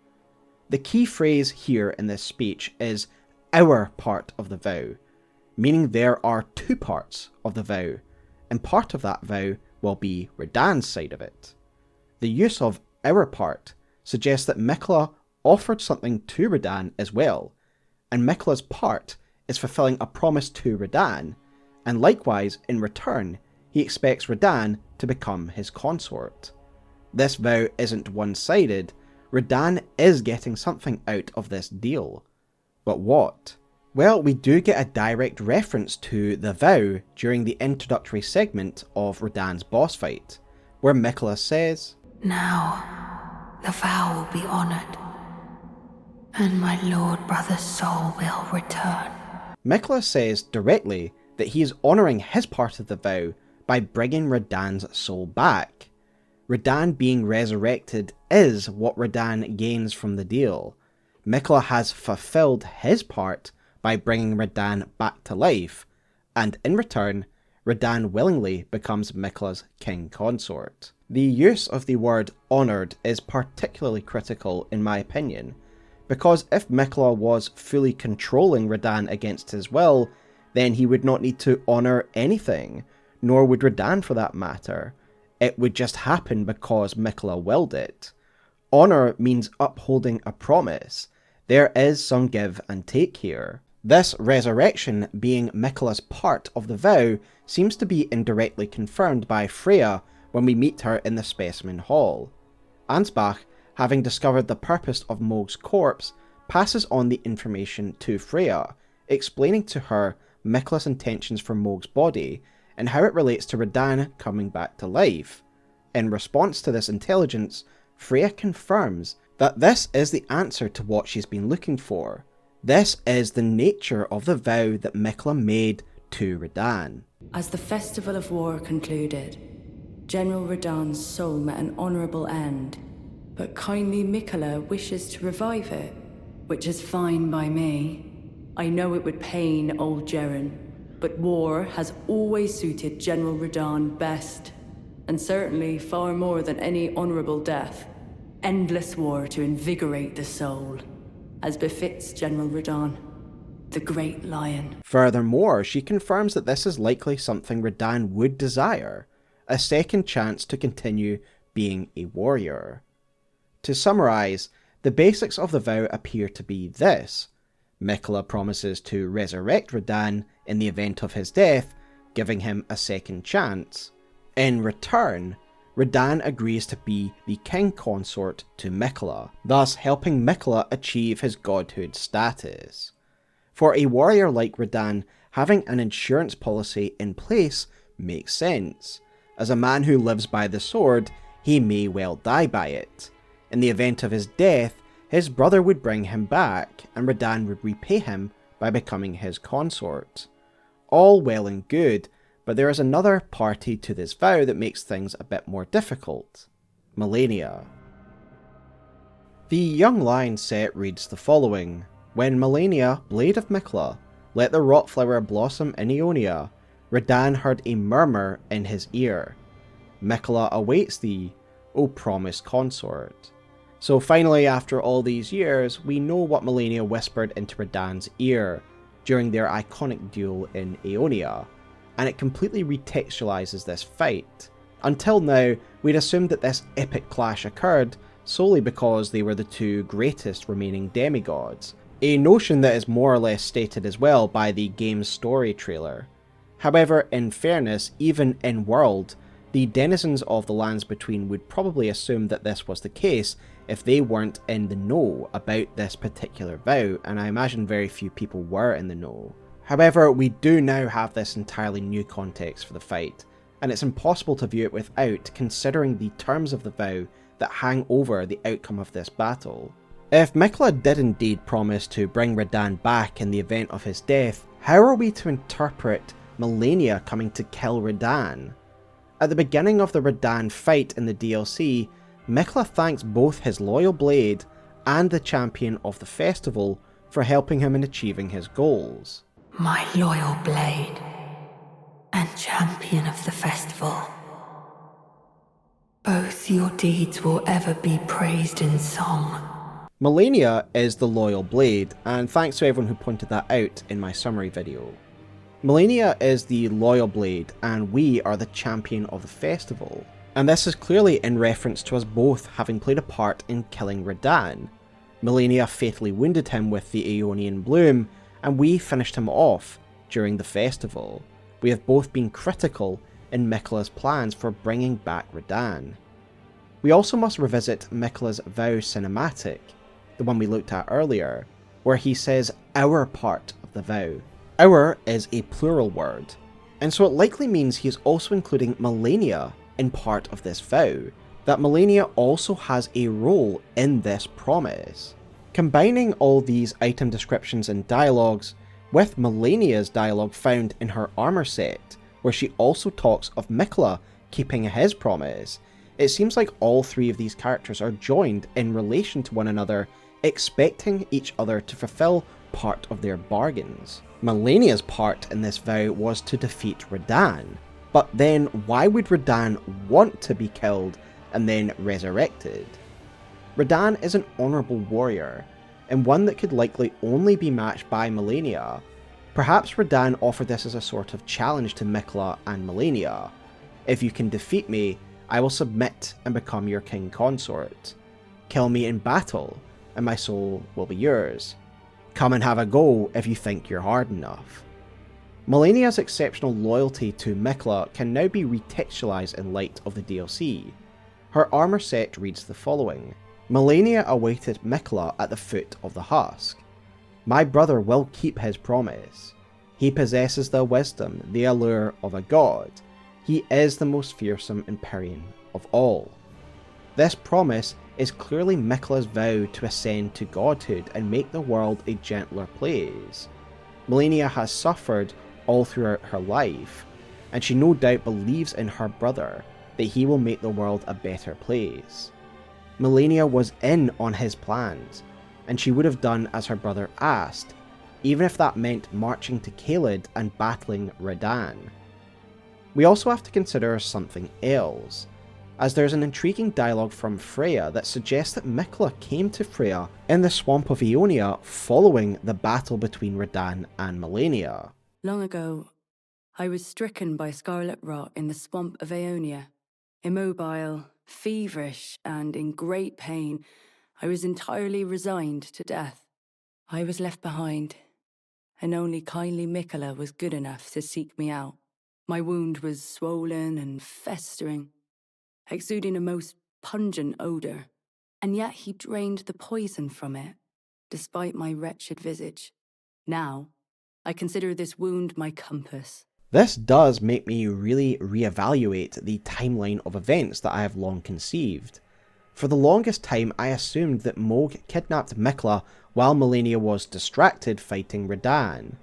A: The key phrase here in this speech is our part of the vow, meaning there are two parts of the vow, and part of that vow will be Radahn's side of it. The use of our part suggests that Miquella offered something to Radahn as well, and Miquella's part is fulfilling a promise to Radahn, and likewise, in return, he expects Radahn to become his consort. This vow isn't one-sided. Radahn is getting something out of this deal. But what? Well, we do get a direct reference to the vow during the introductory segment of Radahn's boss fight, where Miquella says,
B: Now, the vow will be honoured, and my lord brother's soul will return.
A: Miquella says directly that he is honouring his part of the vow by bringing Radahn's soul back. Radahn being resurrected is what Radahn gains from the deal. Miquella has fulfilled his part by bringing Radahn back to life, and in return, Radahn willingly becomes Miquella's king consort. The use of the word honoured is particularly critical in my opinion, because if Miquella was fully controlling Radahn against his will, then he would not need to honour anything, nor would Radahn for that matter. It would just happen because Miquella willed it. Honour means upholding a promise. There is some give and take here. This resurrection being Miquella's part of the vow seems to be indirectly confirmed by Freya when we meet her in the Specimen Hall. Ansbach, having discovered the purpose of Mohg's corpse, passes on the information to Freya, explaining to her Miquella's intentions for Mohg's body and how it relates to Radahn coming back to life. In response to this intelligence, Freya confirms that this is the answer to what she's been looking for. This is the nature of the vow that Miquella made to Radahn.
I: As the Festival of War concluded, General Radahn's soul met an honourable end, but kindly Miquella wishes to revive it, which is fine by me. I know it would pain old Jeren, but war has always suited General Radahn best, and certainly far more than any honourable death. Endless war to invigorate the soul, as befits General Radahn, the Great Lion.
A: Furthermore, she confirms that this is likely something Radahn would desire, a second chance to continue being a warrior. To summarise, the basics of the vow appear to be this. Miquella promises to resurrect Radahn in the event of his death, giving him a second chance. In return, Radahn agrees to be the king consort to Miquella, thus helping Miquella achieve his godhood status. For a warrior like Radahn, having an insurance policy in place makes sense. As a man who lives by the sword, he may well die by it. In the event of his death, his brother would bring him back, and Radahn would repay him by becoming his consort. All well and good, but there is another party to this vow that makes things a bit more difficult. Malenia. The Young Lion set reads the following: When Malenia, blade of Miquella, let the rock flower blossom in Aeonia, Radahn heard a murmur in his ear. Miquella awaits thee, O promised consort. So finally, after all these years, we know what Malenia whispered into Radahn's ear during their iconic duel in Aeonia, and it completely retextualizes this fight. Until now, we'd assumed that this epic clash occurred solely because they were the two greatest remaining demigods, a notion that is more or less stated as well by the game's story trailer. However, in fairness, even in-world, The denizens of the lands between would probably assume that this was the case if they weren't in the know about this particular vow, and I imagine very few people were in the know. However, we do now have this entirely new context for the fight, and it's impossible to view it without considering the terms of the vow that hang over the outcome of this battle. If Miquella did indeed promise to bring Radahn back in the event of his death, how are we to interpret Malenia coming to kill Radahn? At the beginning of the Radahn fight in the DLC, Miquella thanks both his loyal blade and the champion of the festival for helping him in achieving his goals.
B: My loyal blade and champion of the festival. Both your deeds will ever be praised in song.
A: Malenia is the loyal blade, and thanks to everyone who pointed that out in my summary video. Malenia is the loyal blade, and we are the champion of the festival. And this is clearly in reference to us both having played a part in killing Radahn. Malenia fatally wounded him with the Aeonian Bloom, and we finished him off during the festival. We have both been critical in Miquella's plans for bringing back Radahn. We also must revisit Miquella's vow cinematic, the one we looked at earlier, where he says our part of the vow. Our is a plural word, and so it likely means he is also including Malenia in part of this vow, that Malenia also has a role in this promise. Combining all these item descriptions and dialogues with Malenia's dialogue found in her armor set, where she also talks of Miquella keeping his promise, it seems like all three of these characters are joined in relation to one another, expecting each other to fulfill part of their bargains. Malenia's part in this vow was to defeat Radahn, but then why would Radahn want to be killed and then resurrected? Radahn is an honourable warrior, and one that could likely only be matched by Malenia. Perhaps Radahn offered this as a sort of challenge to Miquella and Malenia. If you can defeat me, I will submit and become your king consort. Kill me in battle, and my soul will be yours. Come and have a go if you think you're hard enough. Malenia's exceptional loyalty to Miquella can now be retextualized in light of the DLC. Her armor set reads the following: Malenia awaited Miquella at the foot of the husk. My brother will keep his promise. He possesses the wisdom, the allure of a god. He is the most fearsome Empyrean of all. This promise is clearly Miquella's vow to ascend to godhood and make the world a gentler place. Malenia has suffered all throughout her life, and she no doubt believes in her brother that he will make the world a better place. Malenia was in on his plans, and she would have done as her brother asked, even if that meant marching to Caelid and battling Radahn. We also have to consider something else, as there's an intriguing dialogue from Freya that suggests that Miquella came to Freya in the swamp of Aeonia following the battle between Radahn and Malenia.
I: Long ago, I was stricken by scarlet rot in the swamp of Aeonia. Immobile, feverish, and in great pain, I was entirely resigned to death. I was left behind, and only kindly Miquella was good enough to seek me out. My wound was swollen and festering, exuding a most pungent odour, and yet he drained the poison from it, despite my wretched visage. Now, I consider this wound my compass.
A: This does make me really reevaluate the timeline of events that I have long conceived. For the longest time, I assumed that Mohg kidnapped Miquella while Malenia was distracted fighting Radahn.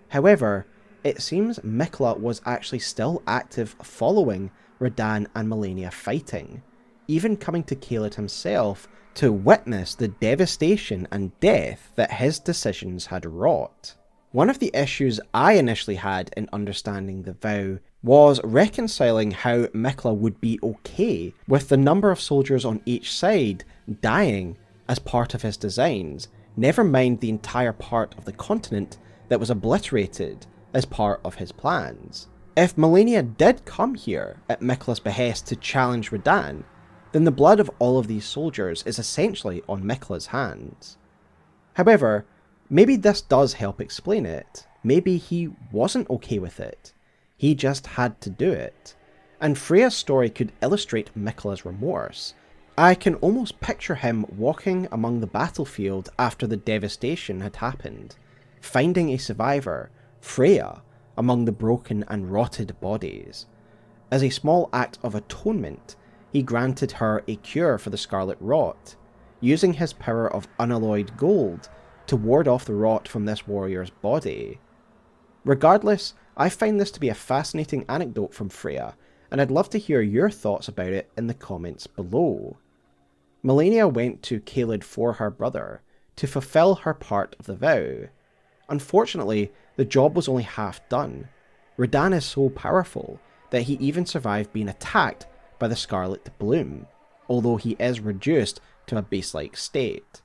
A: However, it seems Miquella was actually still active following Radahn and Malenia fighting, even coming to Caelid himself to witness the devastation and death that his decisions had wrought. One of the issues I initially had in understanding the vow was reconciling how Miquella would be okay with the number of soldiers on each side dying as part of his designs, never mind the entire part of the continent that was obliterated as part of his plans. If Malenia did come here at Miquella's behest to challenge Radahn, then the blood of all of these soldiers is essentially on Miquella's hands. However, maybe this does help explain it. Maybe he wasn't okay with it. He just had to do it. and Freya's story could illustrate Miquella's remorse. I can almost picture him walking among the battlefield after the devastation had happened, finding a survivor, Freya, among the broken and rotted bodies. As a small act of atonement, he granted her a cure for the Scarlet Rot, using his power of unalloyed gold to ward off the rot from this warrior's body. Regardless, I find this to be a fascinating anecdote from Freya, and I'd love to hear your thoughts about it in the comments below. Malenia went to Caelid for her brother, to fulfill her part of the vow. Unfortunately, the job was only half done. Radahn is so powerful that he even survived being attacked by the Scarlet Bloom, although he is reduced to a beast-like state.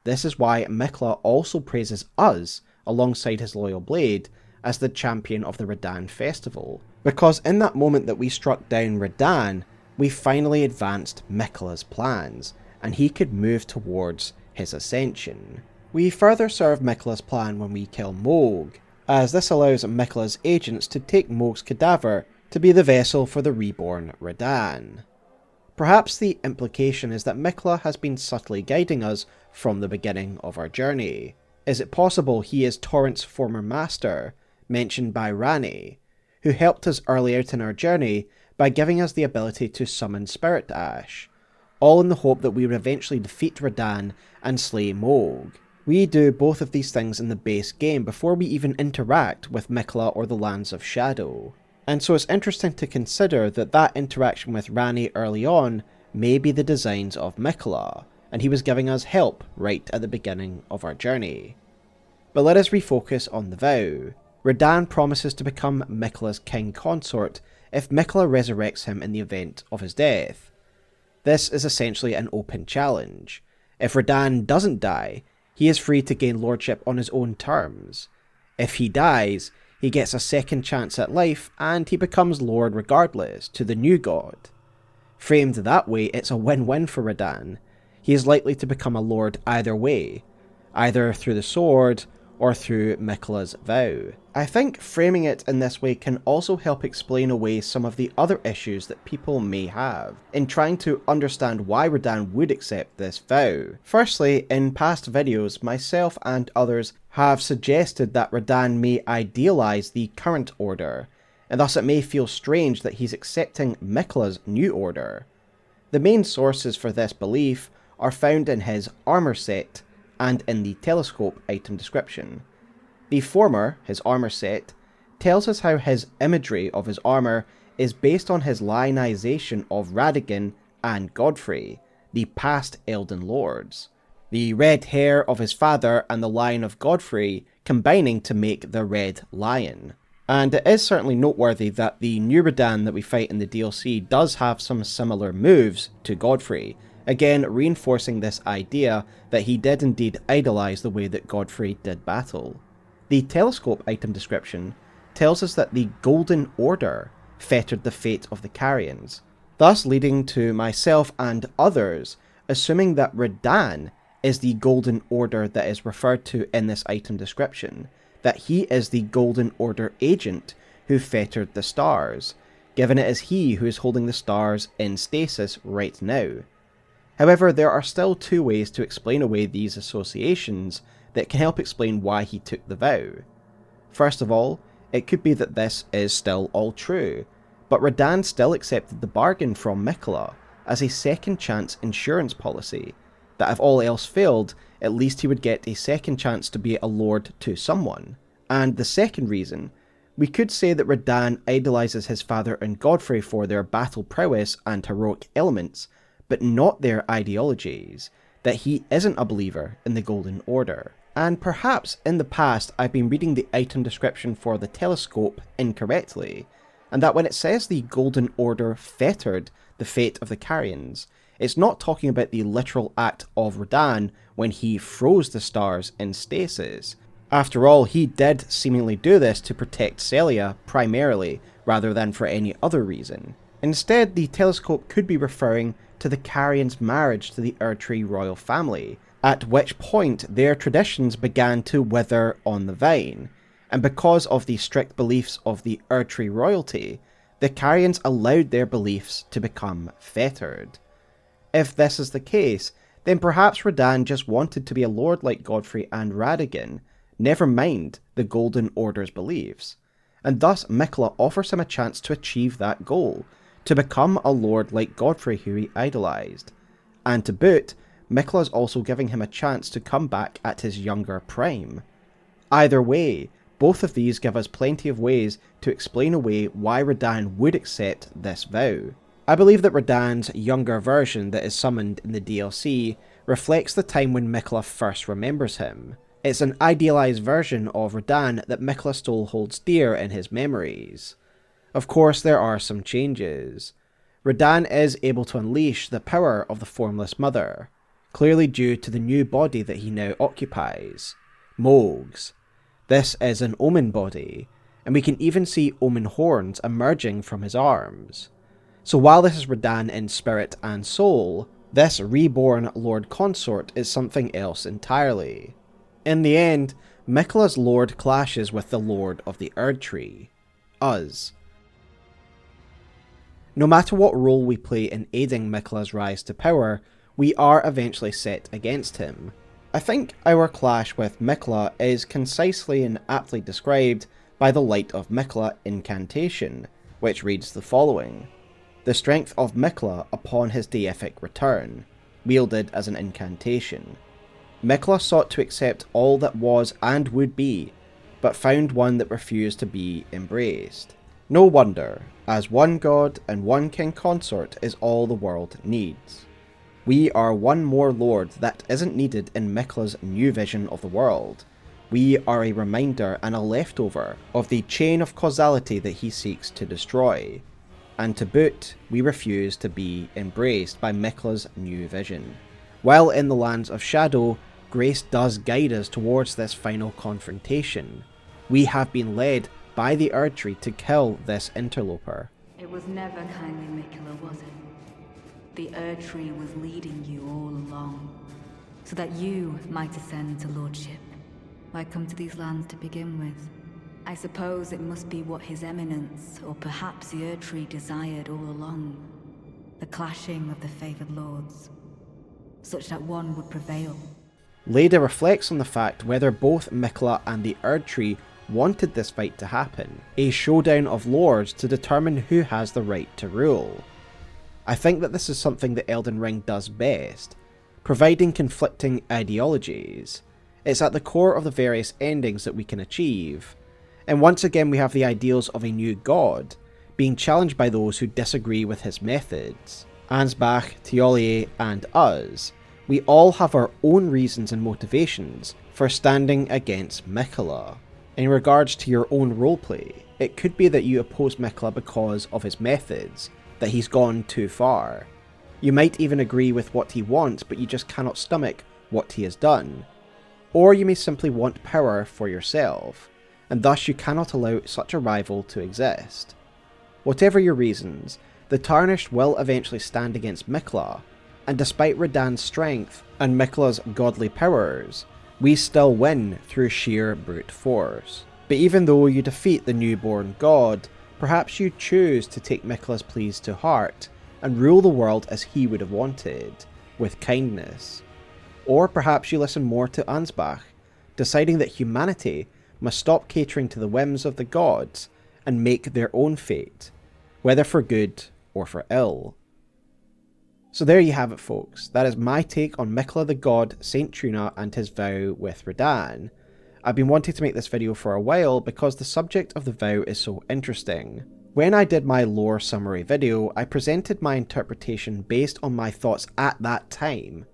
A: This is why Miquella also praises us, alongside his loyal blade, as the champion of the Radahn festival, because in that moment that we struck down Radahn, we finally advanced Miquella's plans, and he could move towards his ascension. We further serve Miquella's plan when we kill Mohg, as this allows Miquella's agents to take Mohg's cadaver to be the vessel for the reborn Radahn. Perhaps the implication is that Miquella has been subtly guiding us from the beginning of our journey. Is it possible he is Torrent's former master, mentioned by Ranni, who helped us early out in our journey by giving us the ability to summon Spirit Ash, all in the hope that we would eventually defeat Radahn and slay Mohg? We do both of these things in the base game before we even interact with Miquella or the Lands of Shadow. And so it's interesting to consider that that interaction with Ranni early on may be the designs of Miquella, and he was giving us help right at the beginning of our journey. But let us refocus on the vow. Radahn promises to become Miquella's king consort if Miquella resurrects him in the event of his death. This is essentially an open challenge. If Radahn doesn't die, he is free to gain lordship on his own terms. If he dies, he gets a second chance at life and he becomes lord regardless to the new god. Framed that way, it's a win-win for Radahn. He is likely to become a lord either way, either through the sword or through Miquella's vow. I think framing it in this way can also help explain away some of the other issues that people may have in trying to understand why Radahn would accept this vow. Firstly, in past videos, myself and others have suggested that Radahn may idealise the current order, and thus it may feel strange that he's accepting Miquella's new order. The main sources for this belief are found in his armour set and in the telescope item description. The former, his armour set, tells us how his imagery of his armour is based on his lionization of Radahn and Godfrey, the past Elden Lords. The red hair of his father and the lion of Godfrey combining to make the Red Lion. And it is certainly noteworthy that the new Radahn that we fight in the DLC does have some similar moves to Godfrey, again reinforcing this idea that he did indeed idolise the way that Godfrey did battle. The telescope item description tells us that the Golden Order fettered the fate of the Carians, thus leading to myself and others assuming that Radahn is the Golden Order that is referred to in this item description, that he is the Golden Order agent who fettered the stars, given it is he who is holding the stars in stasis right now. However, there are still two ways to explain away these associations that can help explain why he took the vow. First of all, it could be that this is still all true, but Radahn still accepted the bargain from Miquella as a second chance insurance policy, that if all else failed, at least he would get a second chance to be a lord to someone. And the second reason, we could say that Radahn idolises his father and Godfrey for their battle prowess and heroic elements, but not their ideologies, that he isn't a believer in the Golden Order. And perhaps in the past I've been reading the item description for the telescope incorrectly, and that when it says the Golden Order fettered the fate of the Carians, it's not talking about the literal act of Radahn when he froze the stars in stasis. After all, he did seemingly do this to protect Celia primarily, rather than for any other reason. Instead, the telescope could be referring to the Carians' marriage to the Erdtree royal family, at which point their traditions began to wither on the vine, and because of the strict beliefs of the Erdtree royalty, The Carians allowed their beliefs to become fettered. If this is the case, then perhaps Radahn just wanted to be a lord like Godfrey and Radagon, never mind the Golden Order's beliefs, and thus Miquella offers him a chance to achieve that goal, to become a lord like Godfrey who he idolised. And to boot, Miquella is also giving him a chance to come back at his younger prime. Either way, both of these give us plenty of ways to explain away why Radahn would accept this vow. I believe that Radahn's younger version that is summoned in the DLC reflects the time when Miquella first remembers him. It's an idealised version of Radahn that Miquella still holds dear in his memories. Of course, there are some changes. Radahn is able to unleash the power of the Formless Mother, clearly due to the new body that he now occupies, Mohg's. This is an Omen body, and we can even see Omen horns emerging from his arms. So while this is Radahn in spirit and soul, this reborn Lord Consort is something else entirely. In the end, Miquella's lord clashes with the lord of the Erdtree, us. No matter what role we play in aiding Miquella's rise to power, we are eventually set against him. I think our clash with Miquella is concisely and aptly described by the Light of Miquella incantation, which reads the following: the strength of Miquella upon his Deific Return, wielded as an incantation. Miquella sought to accept all that was and would be, but found one that refused to be embraced. No wonder, as one god and one king consort is all the world needs. We are one more lord that isn't needed in Miquella's new vision of the world. We are a reminder and a leftover of the chain of causality that he seeks to destroy. And to boot, we refuse to be embraced by Miquella's new vision. While in the lands of shadow, grace does guide us towards this final confrontation. We have been led by the Erdtree to kill this interloper.
J: It was never kindly Miquella, was it? The Erdtree was leading you all along, so that you might ascend to lordship. Why come to these lands to begin with? I suppose it must be what His Eminence, or perhaps the Erdtree, desired all along. The clashing of the favoured lords, such that one would prevail.
A: Leda reflects on the fact whether both Miquella and the Erdtree wanted this fight to happen, a showdown of lords to determine who has the right to rule. I think that this is something that Elden Ring does best, providing conflicting ideologies. It's at the core of the various endings that we can achieve, and once again we have the ideals of a new god, being challenged by those who disagree with his methods. Ansbach, Tiolier, and us, we all have our own reasons and motivations for standing against Miquella. In regards to your own roleplay, it could be that you oppose Miquella because of his methods, that he's gone too far. You might even agree with what he wants, but you just cannot stomach what he has done. Or you may simply want power for yourself, and thus you cannot allow such a rival to exist. Whatever your reasons, the Tarnished will eventually stand against Miquella, and despite Radahn's strength and Miquella's godly powers, we still win through sheer brute force. But even though you defeat the newborn god, perhaps you choose to take Miquella's pleas to heart and rule the world as he would have wanted, with kindness. Or perhaps you listen more to Ansbach, deciding that humanity must stop catering to the whims of the gods and make their own fate, whether for good or for ill. So there you have it, folks. That is my take on Miquella the god, St Trina, and his vow with Radahn. I've been wanting to make this video for a while because the subject of the vow is so interesting. When I did my lore summary video, I presented my interpretation based on my thoughts at that time,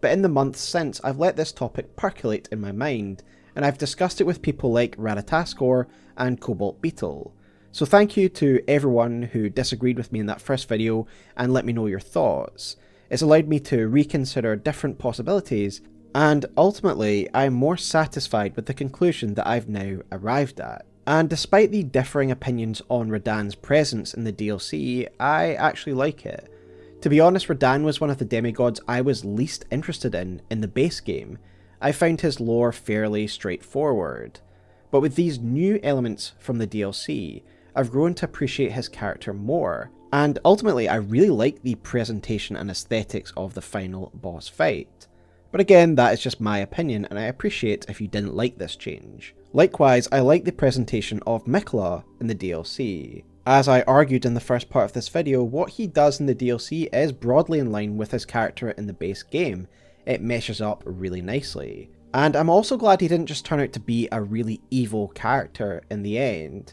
A: but in the months since I've let this topic percolate in my mind, and I've discussed it with people like Radataskor and Cobalt Beetle. So thank you to everyone who disagreed with me in that first video and let me know your thoughts. It's allowed me to reconsider different possibilities, and ultimately I'm more satisfied with the conclusion that I've now arrived at. And despite the differing opinions on Radahn's presence in the DLC, I actually like it. To be honest, Radahn was one of the demigods I was least interested in the base game. I found his lore fairly straightforward. But with these new elements from the DLC, I've grown to appreciate his character more, and ultimately I really like the presentation and aesthetics of the final boss fight. But again, that is just my opinion, and I appreciate if you didn't like this change. Likewise, I like the presentation of Miquella in the DLC. As I argued in the first part of this video, what he does in the DLC is broadly in line with his character in the base game. It meshes up really nicely. And I'm also glad he didn't just turn out to be a really evil character in the end.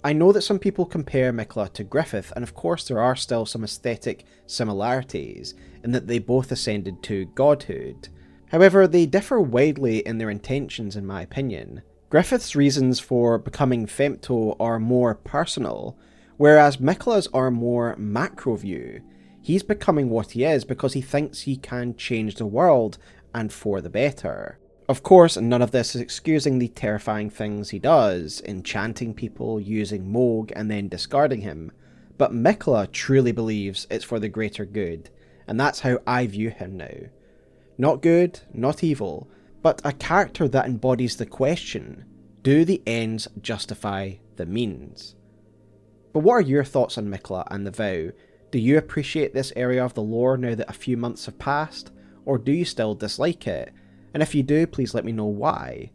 A: I know that some people compare Miquella to Griffith, and of course there are still some aesthetic similarities, in that they both ascended to godhood. However, they differ widely in their intentions in my opinion. Griffith's reasons for becoming Femto are more personal, whereas Miquella's are more macro view. He's becoming what he is because he thinks he can change the world, and for the better. Of course, none of this is excusing the terrifying things he does, enchanting people, using Moog, and then discarding him, but Miquella truly believes it's for the greater good, and that's how I view him now. Not good, not evil, but a character that embodies the question, do the ends justify the means? But what are your thoughts on Miquella and the VOW? Do you appreciate this area of the lore now that a few months have passed, or do you still dislike it? And if you do, please let me know why.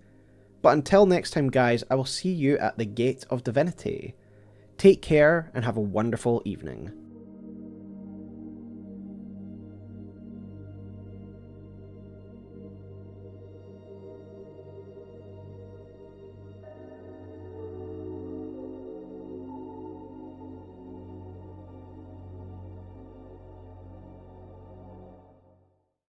A: But until next time guys, I will see you at the Gate of Divinity. Take care and have a wonderful evening.